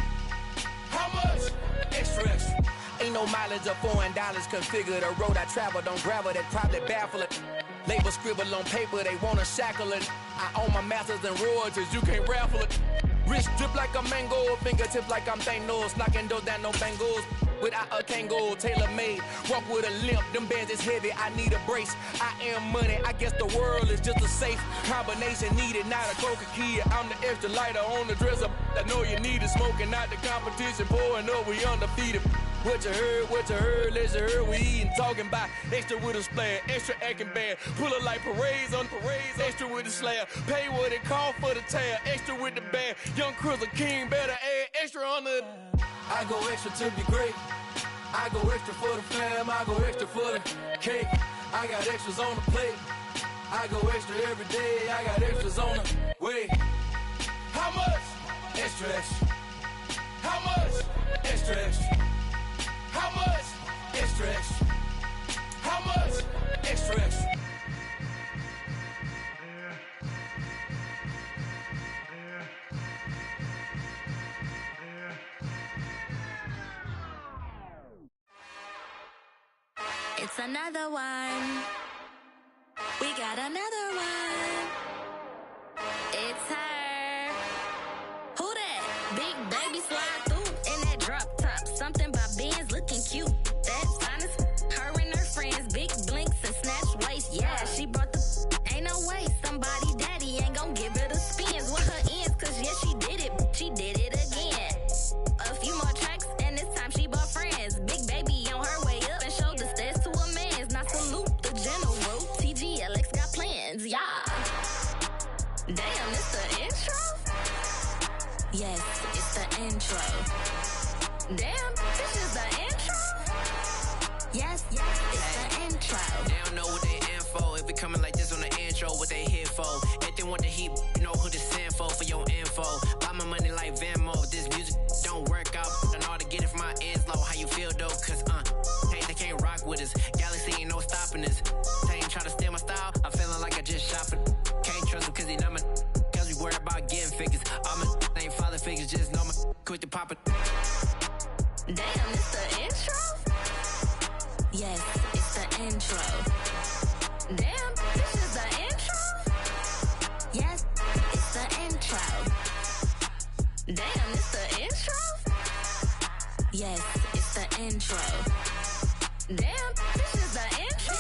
How much? Extra, extra. Ain't no mileage of $4 configure the road I travel. Don't gravel, that probably baffle it. Label scribble on paper, they wanna shackle it. I own my masters and royalties, you can't raffle it. Wrist drip like a mango, fingertips like I'm Thanos. Knocking those down, no bangles. Without a Kango, tailor-made. Walk with a limp, them bands is heavy, I need a brace. I am money, I guess the world is just a safe combination needed, not a coca key. I'm the extra lighter on the dresser. I know you need it, smoking out the competition, pouring up, we undefeated. What you heard, let's hear we eating, talking about extra with a splash, extra acting bad. Pull it like parades on parades, extra with the slab. Pay what it cost for the tab, extra with the band. Young Cruiser King, better add extra on the. I go extra to be great. I go extra for the fam, I go extra for the cake. I got extras on the plate. I go extra every day, I got extras on the way. How much? Extra, extra. How much? Extra, extra. How much? Extra, extra. How much? Extra, extra. It's another one. We got another one. It's her. Who that? Big baby slide through in that drop top. Something about Benz looking cute. That's honest. Her and her friends, big blinks and snatch waist. Yeah, she brought the. Ain't no way somebody daddy ain't gon' give her the spins with her ends. Cause yeah, she did it. She did it again. A few more tracks and this time she bought friends. Big baby on her way up and showed the stairs to a man's. Now salute the general. TGLX got plans, yeah. Damn, it's the intro? Yes, it's the intro. Damn, this is the intro? Yes, it's the intro. They don't know what they in for. If we coming like this on the intro, what they here for? If they want the heat, you know who to send for your info. Buy my money like Venmo. This music don't work out. I know how to get it from my ends low. How you feel though? Cause hey, they can't rock with us. Galaxy ain't no stopping this. They ain't trying to steal my style. I'm feeling like I just shop it. Can't trust him cause he not my. Cause we worried about getting figures. All my ain't father figures. Just know my quick to pop it. Damn, it's the intro? Yes, it's the intro. Damn, this is the intro? Yes, it's the intro. Damn, it's the intro? Yes, it's the intro. Damn, this is the intro?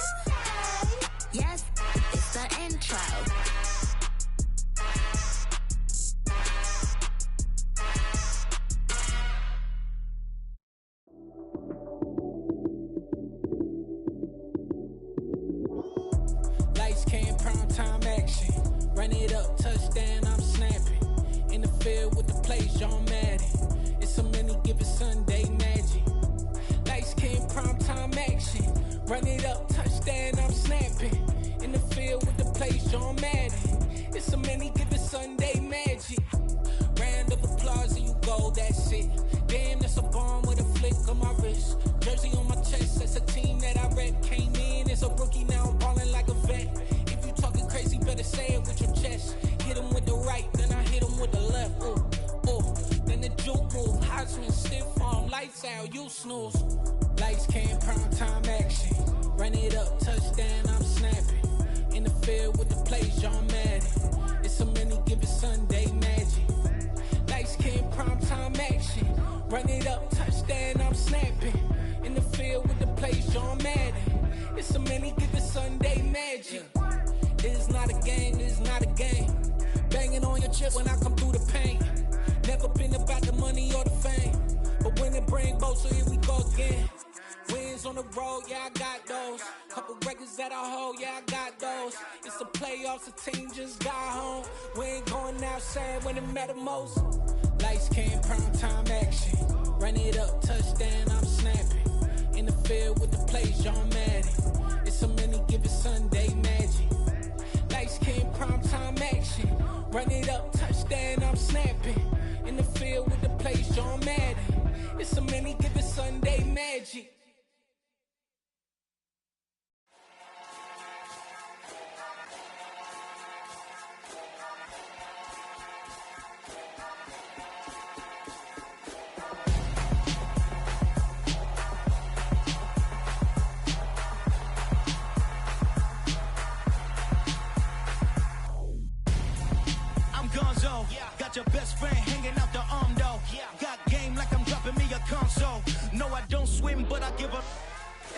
Yes, it's the intro. Lights came, prime time action. Run it up, touchdown, I'm snapping. In the field with the plays, John Madden. It's so many, give it Sunday magic. Lights came, prime time action. Run it up, touchdown, I'm snapping. In the field with the plays, John Madden. It's so many, give it Sunday magic. that's it. Damn, that's a bomb with a flick of my wrist. Jersey on my chest, that's a team that I rep. Came in as a rookie, now I'm ballin' like a vet. If you talking crazy, better say it with your chest. Hit him with the right, then I hit him with the left. Then the juke move, Heisman stiff arm, lights out, you snooze. Lights came, prime time action. Run it up, touchdown, I'm snapping. In the field with the plays, John Madden. It's a many given Sunday magic. Lights came, prime time action. Run it up, touchdown, I'm snapping. In the field with the plays, John Madden. It's a many given Sunday magic. It's not a game, it's not a game. Banging on your chip when I come through the paint. Never been about the money or the fame. But when it bring both, so here we go again. Wins on the road, yeah, I got those. Couple records that I hold, yeah, I got those. It's the playoffs, the team just got home. We ain't going outside when it matter most. Lights came, prime time action. Run it up, touchdown, I'm snapping. In the field with the plays, John Madden. It's a many given Sunday magic. Lights came, prime time action. Run it up, touchdown, I'm snapping. In the field with the plays, John Madden. It's a many given Sunday magic. Got your best friend hanging out the arm though. Got game like I'm dropping me a console. No, I don't swim, but I give up.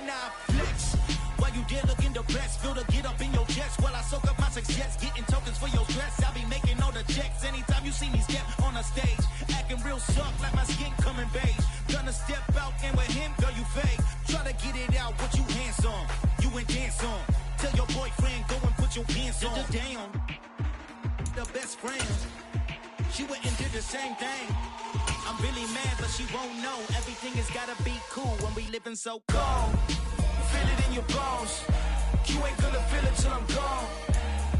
Now flex. While you there looking the best, feel the get up in your chest. While I soak up my success, getting tokens for your stress. I'll be making all the checks anytime you see me step on a stage. Acting real soft like my skin coming beige. Gonna step out and with him, girl, you fake. Try to get it out, what you hands on? You ain't dance on. Tell your boyfriend, go and put your pants on. Down. The best friends. She went and did the same thing. I'm really mad, but she won't know. Everything has gotta be cool when we living so cold. Feel it in your bones. You ain't gonna feel it till I'm gone.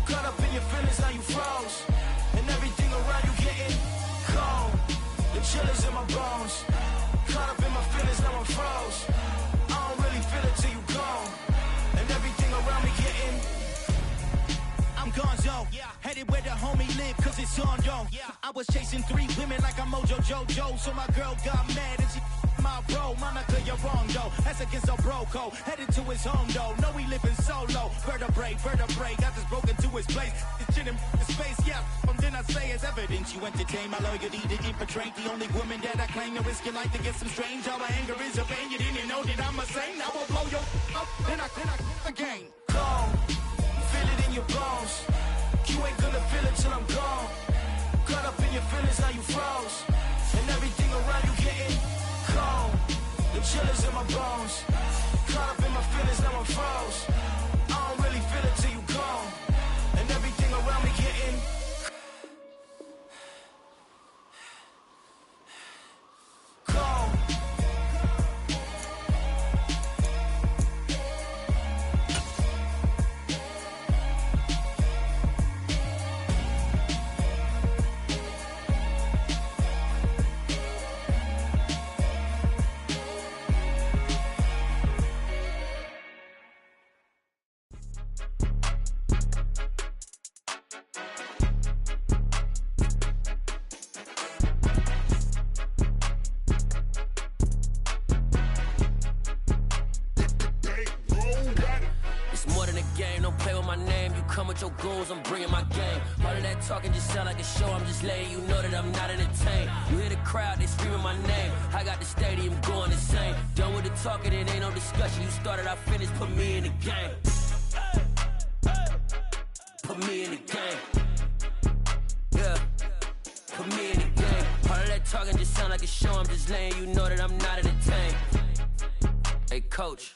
Caught up in your feelings, now you froze. And everything around you getting cold. The chill is in my bones. Caught up in my feelings, now I'm froze. I don't really feel it till you gone. And everything around me getting I'm gonzo, headed where the homie live, cause it's on, yo. I was chasing 3 women like I'm Mojo Jojo, so my girl got mad and she my bro. Monica, you're wrong, though. That's against a bro code. Headed to his home, though. No, he living solo. Vertebrae, got this broken to his place. It's chin in his face, yeah. Then I say it's evidence you entertain my loyalty to infiltrate. The only woman that I claim to risk your life to get some strange. How my anger is a pain. You didn't know that I'm a saint. I will blow your up, then I again. Gone. Feel it in your bones. You ain't gonna feel it till I'm gone. Caught up in your feelings, now you froze. And everything around you getting cold. The chill is in my bones. Caught up in my feelings, now I'm froze. I don't really feel it till you gone. And everything around me getting cold. Your goals, I'm bringing my game. All of that talking just sound like a show. I'm just letting you know that I'm not entertained. You hear the crowd, they screaming my name. I got the stadium going insane. Done with the talking, it ain't no discussion. You started, I finished, put me in the game. Put me in the game. Yeah, put me in the game. All of that talking just sound like a show. I'm just letting you know that I'm not entertained. Hey, coach.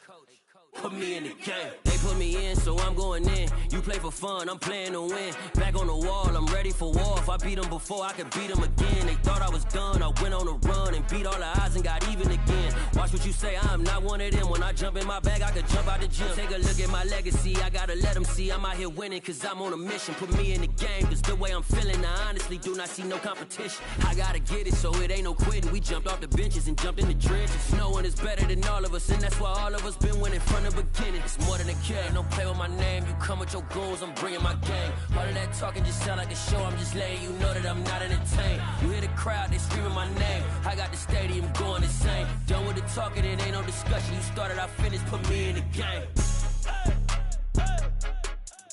Put me in the game. They put me in, so I'm going in. You play for fun, I'm playing to win. Back on the wall, I'm ready for for war. If I beat them before, I could beat them again. They thought I was done. I went on a run and beat all the odds and got even again. Watch what you say, I'm not one of them. When I jump in my bag, I could jump out the gym. Take a look at my legacy, I gotta let them see I'm out here winning, cause I'm on a mission. Put me in the game, cause the way I'm feeling, I honestly do not see no competition. I gotta get it, so it ain't no quitting. We jumped off the benches and jumped in the trenches. No one is better than all of us, and that's why all of us been winning from the beginning. It's more than a game, don't play with my name. You come with your goons, I'm bringing my game. All of that talking just sound like a show, I'm just letting you know that I'm not entertained. You hear the crowd, they screaming my name. I got the stadium going insane. Done with the talking, it ain't no discussion. You started, I finished, put me in the game.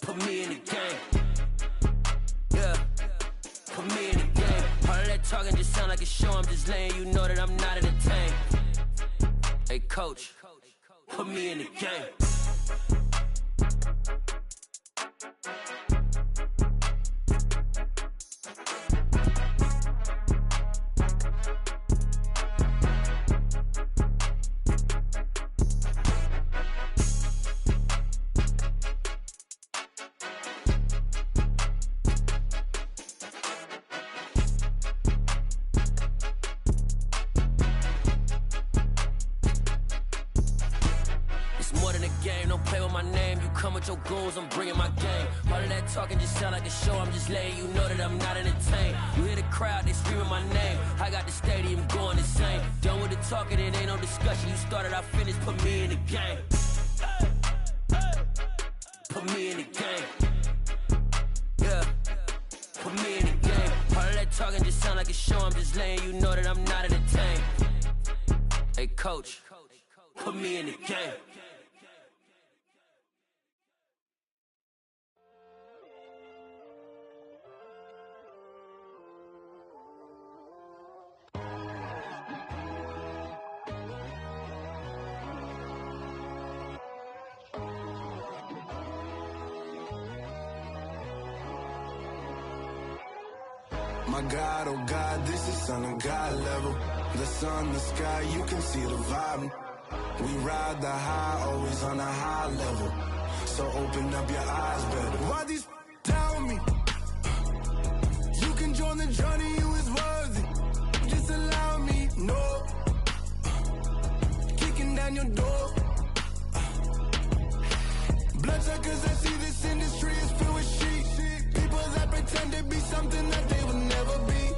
Put me in the game. Yeah, put me in the game. All of that talking just sound like a show, I'm just letting you know that I'm not entertained. Hey coach, put me in the game. Your goons, I'm bringing my game. All of that talking just sound like a show, I'm just letting you know that I'm not entertained. You hear the crowd, they screaming my name. I got the stadium going insane. Done with the talking, it ain't no discussion. You started, I finished, put me in the game. Put me in the game. Yeah, put me in the game. All of that talking just sound like a show, I'm just letting you know that I'm not entertained. Hey coach, put me in the game. My God, oh God, this is Son of God level. The sun, the sky, you can see the vibe. We ride the high, always on a high level. So open up your eyes better. Why these tell me? You can join the journey, you is worthy. Just allow me, no. Kicking down your door. Bloodsuckers, I see this industry is filled with shit. People that pretend to be something that they will never be.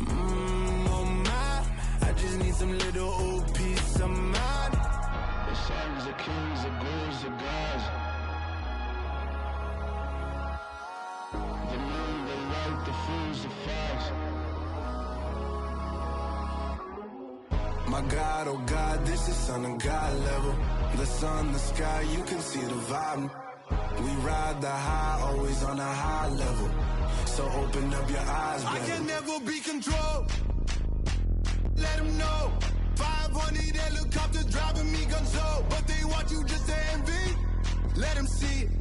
Oh my, I just need some little old peace of mind. The sons, the kings, the ghouls, the gods. The moon, the light, the fools, the facts. My God, oh God, this is Son of God level. The sun, the sky, you can see the vibe. We ride the high, always on a high level. So open up your eyes, baby. I can never be controlled. Let them know. 500 helicopters driving me gonzo. But they want you just to envy. Let them see it.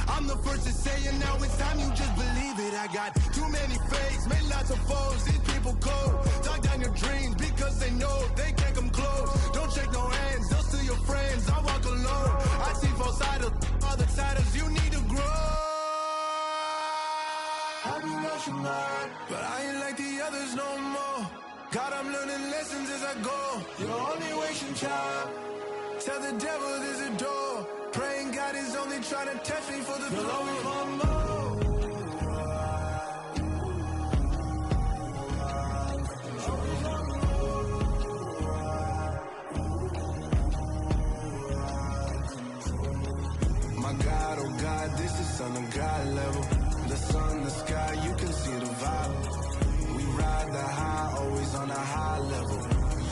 I'm the first to say it, now it's time you just believe it. I got too many fakes, made lots of foes. These people cold. Talk down your dreams because they know they can't come close. Don't shake no hands, they'll steal your friends. I walk alone. I see false idols, other titles. You need to grow. I be lost your mind, but I ain't like the others no more. God, I'm learning lessons as I go. You're only wasting time. Tell the devil there's a door. Praying God is only trying to test me for the glory. You'll always want more. My God, oh God, this is Son of God level. The sun, the sky, you can see the vibe. We ride the high, always on a high level.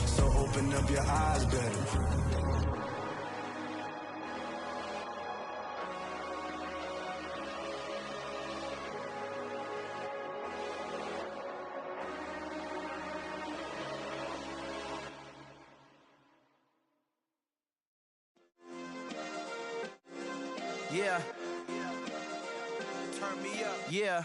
So open up your eyes better. Yeah. Turn me up. Yeah.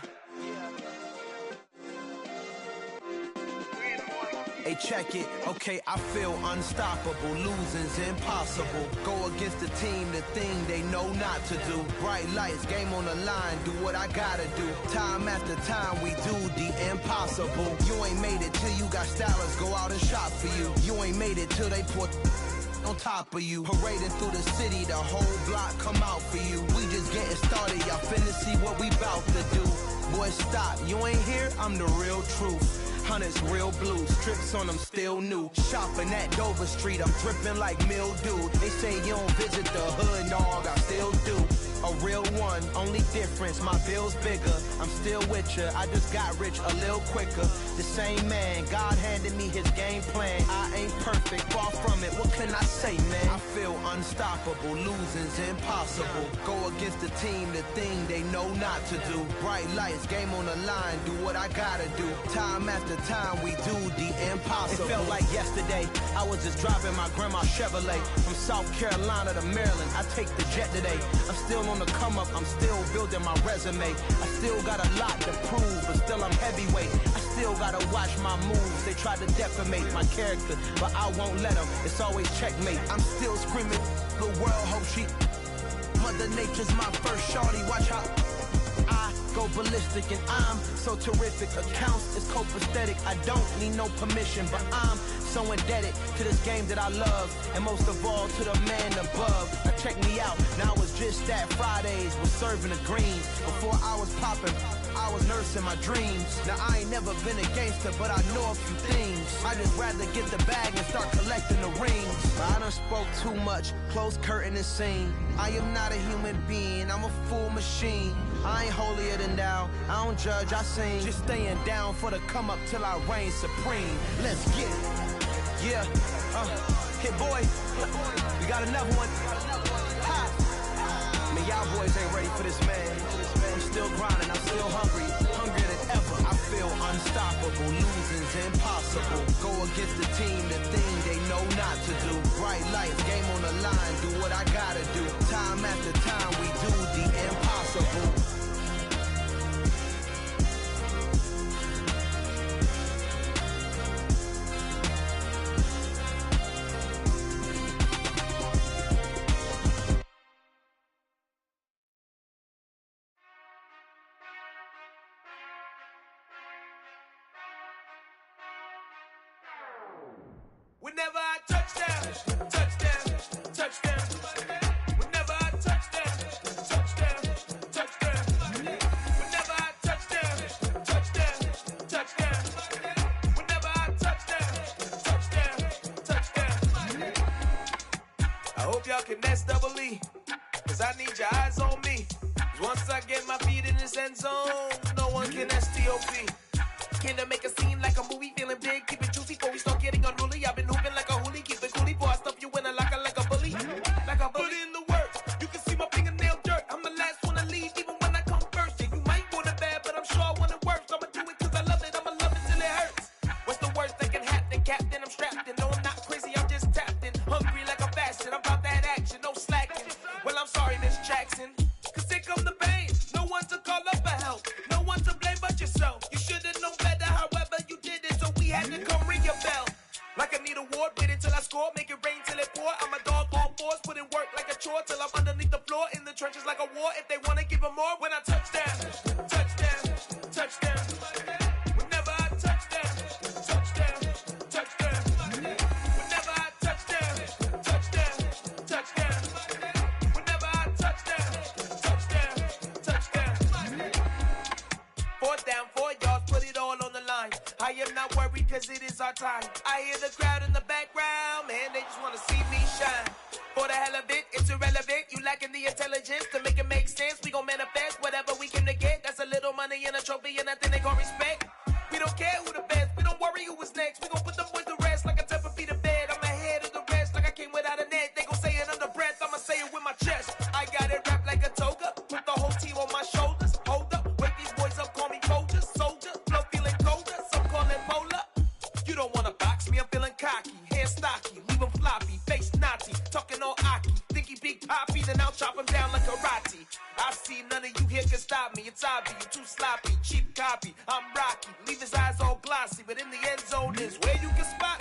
Hey, check it. Okay, I feel unstoppable. Losing's impossible. Go against the team, the thing they know not to do. Bright lights, game on the line, do what I gotta do. Time after time, we do the impossible. You ain't made it till you got stylers go out and shop for you. You ain't made it till they put on top of you. Parading through the city, the whole block come out for you. We just getting started, y'all finna see what we bout to do. Boy, stop, you ain't here, I'm the real truth. Hunters, real blue, strips on them still new. Shopping at Dover Street, I'm dripping like mildew. They say you don't visit the hood, dog, I still do. A real one, only difference, my bill's bigger. I'm still with ya, I just got rich a little quicker. The same man, God handed me his game plan. I ain't perfect, far from it, what can I say, man? I feel unstoppable, losing's impossible. Go against the team, the thing they know not to do. Bright lights, game on the line, do what I gotta do. Time after time, we do the impossible. It felt like yesterday, I was just driving my grandma's Chevrolet. From South Carolina to Maryland, I take the jet today. I'm still on the come up, I'm still building my resume. I still got a lot to prove, but still I'm heavyweight. I still gotta watch my moves. They try to defamate my character, but I won't let them. It's always checkmate. I'm still screaming, the world hope she. Mother Nature's my first shorty, watch how I go ballistic and I'm so terrific. Accounts is copacetic, I don't need no permission, but I'm so indebted to this game that I love, and most of all to the man above. Now check me out, now it's just that Fridays was serving the greens. Before I was popping, I was nursing my dreams. Now I ain't never been a gangster, but I know a few things. I just rather get the bag and start collecting the rings. But I done spoke too much, close curtain and scene. I am not a human being, I'm a full machine. I ain't holier than thou, I don't judge, I sing. Just staying down for the come up till I reign supreme. Let's get it. Yeah, hit boy, we got another one. Ha. Man, y'all boys ain't ready for this, man. I'm still grinding, I'm still hungry, hungrier than ever. I feel unstoppable, losing's impossible. Go against the team, the thing they know not to do. Bright lights, game on the line, do what I gotta do. Time after time, we do the impossible. Whenever I touchdown, touchdown, touchdown. Whenever I touchdown, touchdown, touchdown. Whenever I touchdown, touchdown, touchdown. Whenever I touchdown, touchdown, touchdown. I hope y'all can nest double E, cause I need your eyes on me. Cause once I get my feet in this end zone, no one can STOP. Can I make a scene like a movie, feeling big, keep it juicy before we start getting unruly. I've been hooping like a hoolie, keep it coolie before I stuff you in a locker like a bully. Like a bully. Put in the work, you can see my fingernail dirt. I'm the last one to leave, even when I come first. Yeah, you might want it bad, but I'm sure I want it worse. I'ma do it cause I love it, I'ma love it till it hurts. What's the worst that can happen, Captain? I'm strapped in, no I'm not crazy, I'm just tapped in. Hungry like a bastard, I'm about that action, no slacking. Well, I'm sorry, Miss Jackson, cause here come the pain. No one to call up for help, no one to blame but yourself. You should've known better, however you did it, so we had to come ring your bell. Like I need a award, wait until I score, make it rain till it pour. I'm a dog on fours, put in work like a chore till I'm underneath the floor, in the trenches like a war. If they wanna give them more, when I touchdown, touchdown, touchdown. Whenever I touchdown, touchdown, touchdown. Whenever I touchdown, touchdown, touchdown. Whenever I touchdown, touchdown, touchdown. Fourth down, 4 yards, put it all on the line. I am not worried cause it is our time. I hear the crowd in the background, man, they just wanna see me shine. For the hell of it, it's irrelevant. You lacking the intelligence to make it make sense. We gon' manifest whatever we came to get. That's a little money and a trophy and nothing they gon' respect. We don't care who the best, we don't worry who was next. We gon' put them boys to rest like a temper feet of bed. I'm ahead of the rest like I came without a net. They gon' say it under breath, I'ma say it with my chest. I got it wrapped like a toga, put the whole team on my shoulders. Hold up, wake these boys up, call me soldier, soldier. Flow feeling colder, some call it polar. You don't wanna box me, I'm feeling cocky. Hair stocky, leave him floppy, face naughty. Talking all aki, think he big poppy, then I'll chop him down like karate. I see none of you here can stop me. It's obvious, you too sloppy, cheap copy. I'm Rocky, leave his eyes all glossy, but in the end zone is where you can spot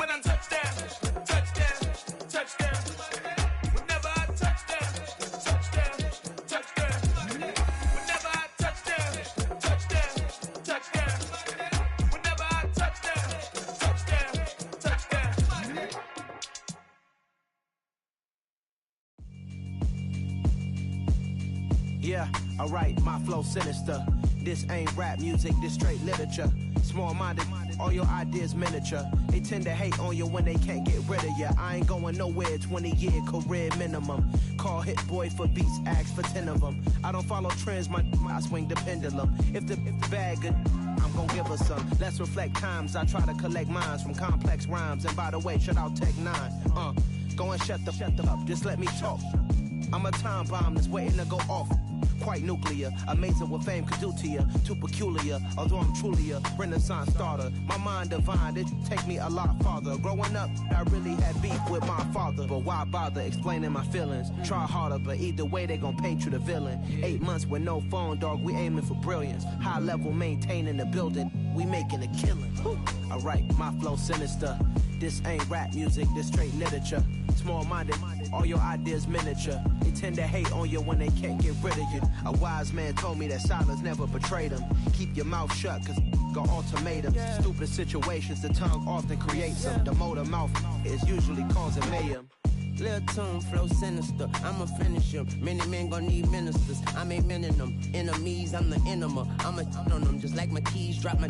Yeah, alright, my flow sinister. This ain't rap music, this straight literature. Small-minded, all your ideas miniature. They tend to hate on you when they can't get rid of you. I ain't going nowhere, 20-year career minimum. Call Hit Boy for beats, ask for 10 of them. I don't follow trends, I swing the pendulum. If the bag good, I'm gon' give her some. Let's reflect times, I try to collect minds from complex rhymes. And by the way, shout out Tech 9. Go and shut the up, just let me talk. I'm a time bomb that's waiting to go off. Quite nuclear, amazing what fame could do to you. Too peculiar, although I'm truly a renaissance starter. My mind divine, it take me a lot farther. Growing up, I really had beef with my father. But why bother explaining my feelings? Try harder, but either way they gon' paint you the villain. 8 months with no phone, dog, we aiming for brilliance. High level maintaining the building, we making a killing. Alright, my flow sinister. This ain't rap music, this straight literature. Small-minded, all your ideas miniature. They tend to hate on you when they can't get rid of you. A wise man told me that silence never betrayed him. Keep your mouth shut, cause got ultimatums. Stupid situations, the tongue often creates them. The motor mouth is usually causing mayhem. Lil' tune, flow sinister, I'ma finish him. Many men gon' need ministers, I'm aiming them. Enemies, I'm the enema, I'ma on them. Just like my keys, drop my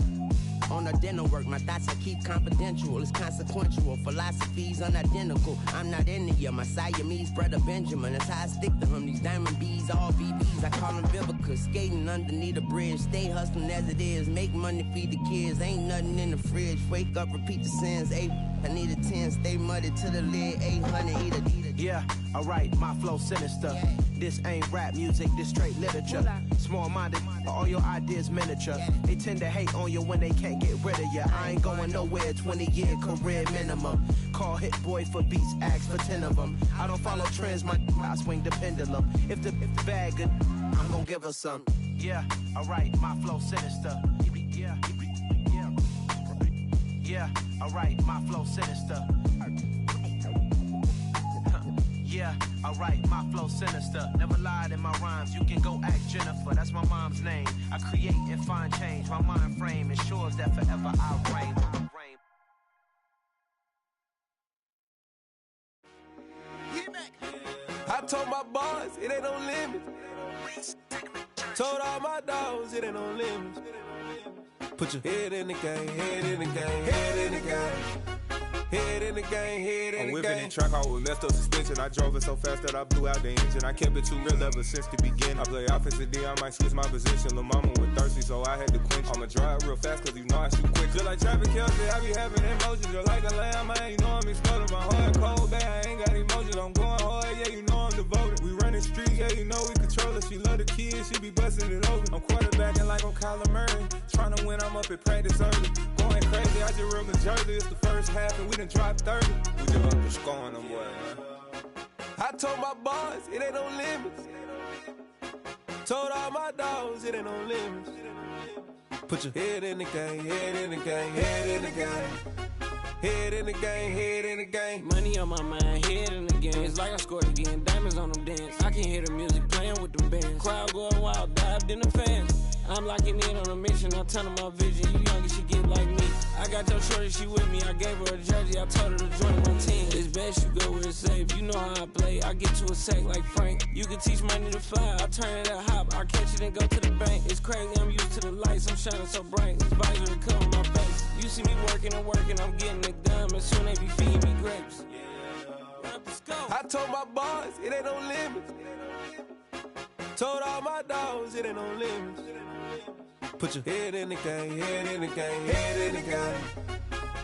on the dinner work. My thoughts I keep confidential, it's consequential. Philosophies unidentical, I'm not into you. My Siamese brother Benjamin, that's how I stick to him. These diamond bees, all BBs, I call them Vivica. Skating underneath the bridge, stay hustling as it is. Make money, feed the kids, ain't nothing in the fridge. Wake up, repeat the sins, I need a 10, stay muddy to the lid, 800, eat a. Yeah, alright, my flow sinister. This ain't rap music, this straight literature. Small-minded, all your ideas miniature. They tend to hate on you when they can't get rid of you. I ain't going nowhere, 20-year career minimum. Call Hit Boy for beats, ask for 10 of them. I don't follow trends, I swing the pendulum. If the bag good, I'm gon' give her some. Yeah, alright, my flow sinister. Yeah, alright, my flow sinister. Yeah, alright, my flow sinister. Never lied in my rhymes, you can go ask Jennifer. That's my mom's name. I create and find change. My mind frame ensures that forever I reign. I told my boys, it ain't no limits. Told all my dogs, it ain't no limits. Put your head in the game, head in the game, head in the game. Head in the game, head in the game. I'm whipping the track out with messed up suspension. I drove it so fast that I blew out the engine. I kept it too real ever since the beginning. I play offensive D, I might switch my position. Lil' mama was thirsty, so I had to quench. I'ma drive real fast, cause you know I shoot quick. Just like Travis Kelce, I be having emotions. Just like a lamb, I ain't know I'm exploding. My heart cold, bad, I ain't got emotions. I'm going hard, yeah, you know I'm devoted. We running streets, yeah, you know we control it. She love the kids, she be busting it over. I'm quarterbacking like I'm Kyler Murray. Trying to win, I'm up at practice early. Going crazy, I just real the jersey. It's the first half and we done dropped 30. We just up to scoring them, boy, man. I told my boys, it ain't no limits. Told all my dogs, it ain't no limits. Put your head in the game, head in the game, head in the game. Head in the game, head in the game. Money on my mind, head in the game. It's like I scored again, diamonds on them dance. I can hear the music playing with them bands. Crowd going wild, dived in the fans. I'm locking in on a mission, I'm telling my vision. You young, you should get like me. I got your shorty, she with me. I gave her a jersey, I told her to join my team. It's best you go where it's safe. You know how I play, I get to a sack like Frank. You can teach money to fly, I turn it at hop. I catch it and go to the bank. It's crazy, I'm used to the lights, I'm shining so bright. This visor to cover my face. You see me working and working, I'm getting it done. And soon they be feeding me grapes. I told my boys, it ain't no limits. Told all my dogs, it ain't no limits. Put your head in the game, head in the game, head in the game.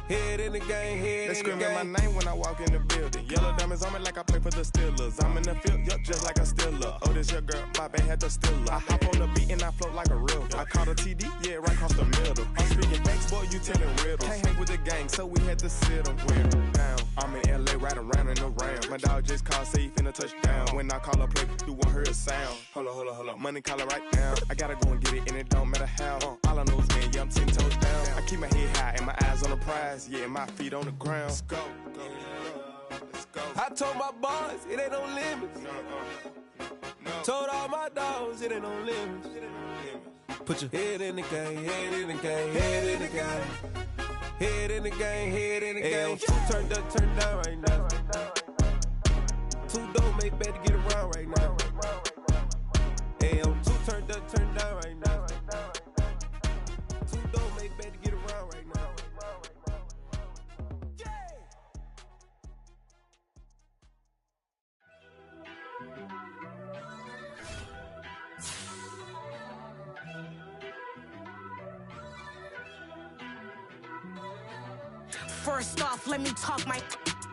Head in the game, head in the game. They screaming my name when I walk in the building. Yellow diamonds on me like I play for the Steelers. I'm in the field, yup, just like a Steeler. Oh, this your girl, my bad had the Steeler. I hop on the beat and I float like a real. I caught a TD, yeah, right across the middle. I'm speaking facts, boy, you telling riddles. Can't hang with the gang, so we had to sit them down. I'm in LA, riding around in the Ram. My dog just called, say he finna touchdown. When I call a play, you won't hear a sound. Hold up, money call it right now. I gotta go and get it, and it don't matter how. All I know is, man, yeah, I'm 10 toes down. I keep my head high and my eyes on the prize. Yeah, my feet on the ground. Let's go. Let's go. I told my boys, it ain't no limits. No. Told all my dogs, it ain't no limits. Put your head in the game, head in the game, head in the game. Head in the game, head in the game. Turned up, turned down right now. Two dope make bad to get around right now. AMG. better turn down right now. Two dope make better get around right now. First off, let me talk my.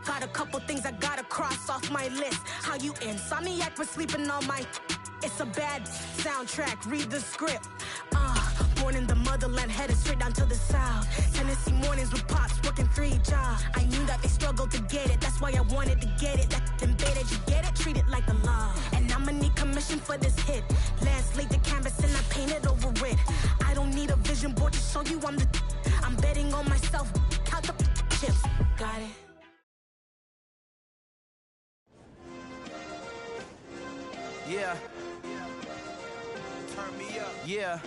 Got a couple things I gotta cross off my list. How you insomniac for sleeping on my. It's a bad soundtrack, read the script. Born in the motherland, headed straight down to the south. Tennessee mornings with pops, working 3 jobs. I knew that they struggled to get it, that's why I wanted to get it. That embedded, you get it, treat it like the law. And I'ma need commission for this hit. Last laid the canvas and I painted over it. I don't need a vision board to show you I'm the. I'm betting on myself, count the chips. Got it. Yeah. Turn me up. Yeah.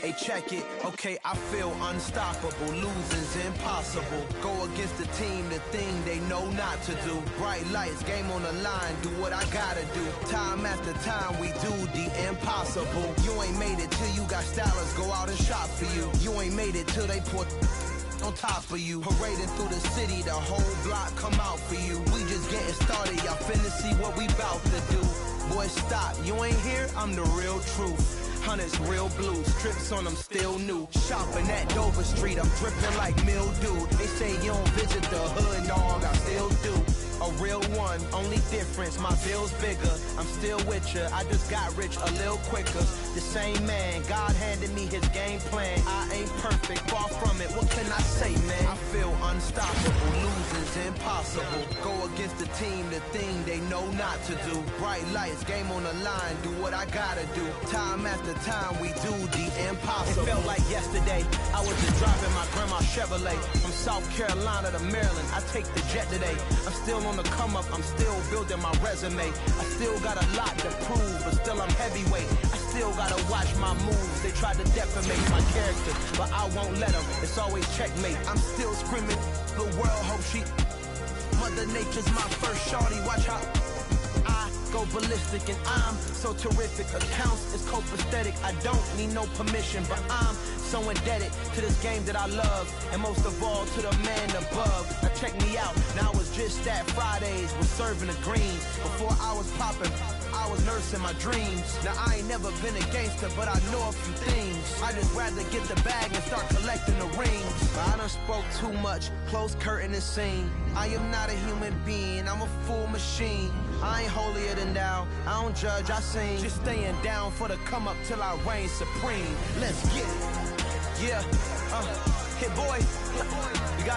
Hey, check it. Okay, I feel unstoppable. Losing's impossible. Go against the team, the thing they know not to do. Bright lights, game on the line. Do what I gotta do. Time after time, we do the impossible. You ain't made it till you got stylers go out and shop for you. You ain't made it till they put on top of you. Parading through the city, the whole block come out for you. We just getting started, y'all finna see what we bout to do. Boy, stop, you ain't here, I'm the real truth. Hunters, real blue, strips on them still new. Shopping at Dover Street, I'm dripping like mildew. They say you don't visit the hood, dog, I still do. A real one, only difference, my bill's bigger. I'm still with ya, I just got rich a little quicker. The same man, God handed me his game plan. I ain't perfect, far from it, what can I say, man? I feel unstoppable, losing's impossible. Go against the team, the thing they know not to do. Bright lights, game on the line, do what I gotta do. Time after time, we do the impossible. It felt like yesterday, I was just driving my grandma's Chevrolet. From South Carolina to Maryland, I take the jet today. I'm still on the come up, I'm still building my resume. I still got a lot to prove, but still I'm heavyweight. I still gotta watch my moves. They try to defamate my character, but I won't let them. It's always checkmate. I'm still screaming, the world hope she. Mother Nature's my first shorty, watch how I go ballistic and I'm so terrific. Accounts is copacetic, I don't need no permission, but I'm so indebted to this game that I love, and most of all to the man above. Now check me out, now it's just that Fridays was serving the greens. Before I was popping, I was nursing my dreams. Now I ain't never been a gangster, but I know a few things. I just rather get the bag and start collecting the rings. I done spoke too much, close curtain and scene. I am not a human being, I'm a full machine. I ain't holier than thou, I don't judge, I sing. Just staying down for the come up till I reign supreme. Let's get it. Yeah, hit boy, we got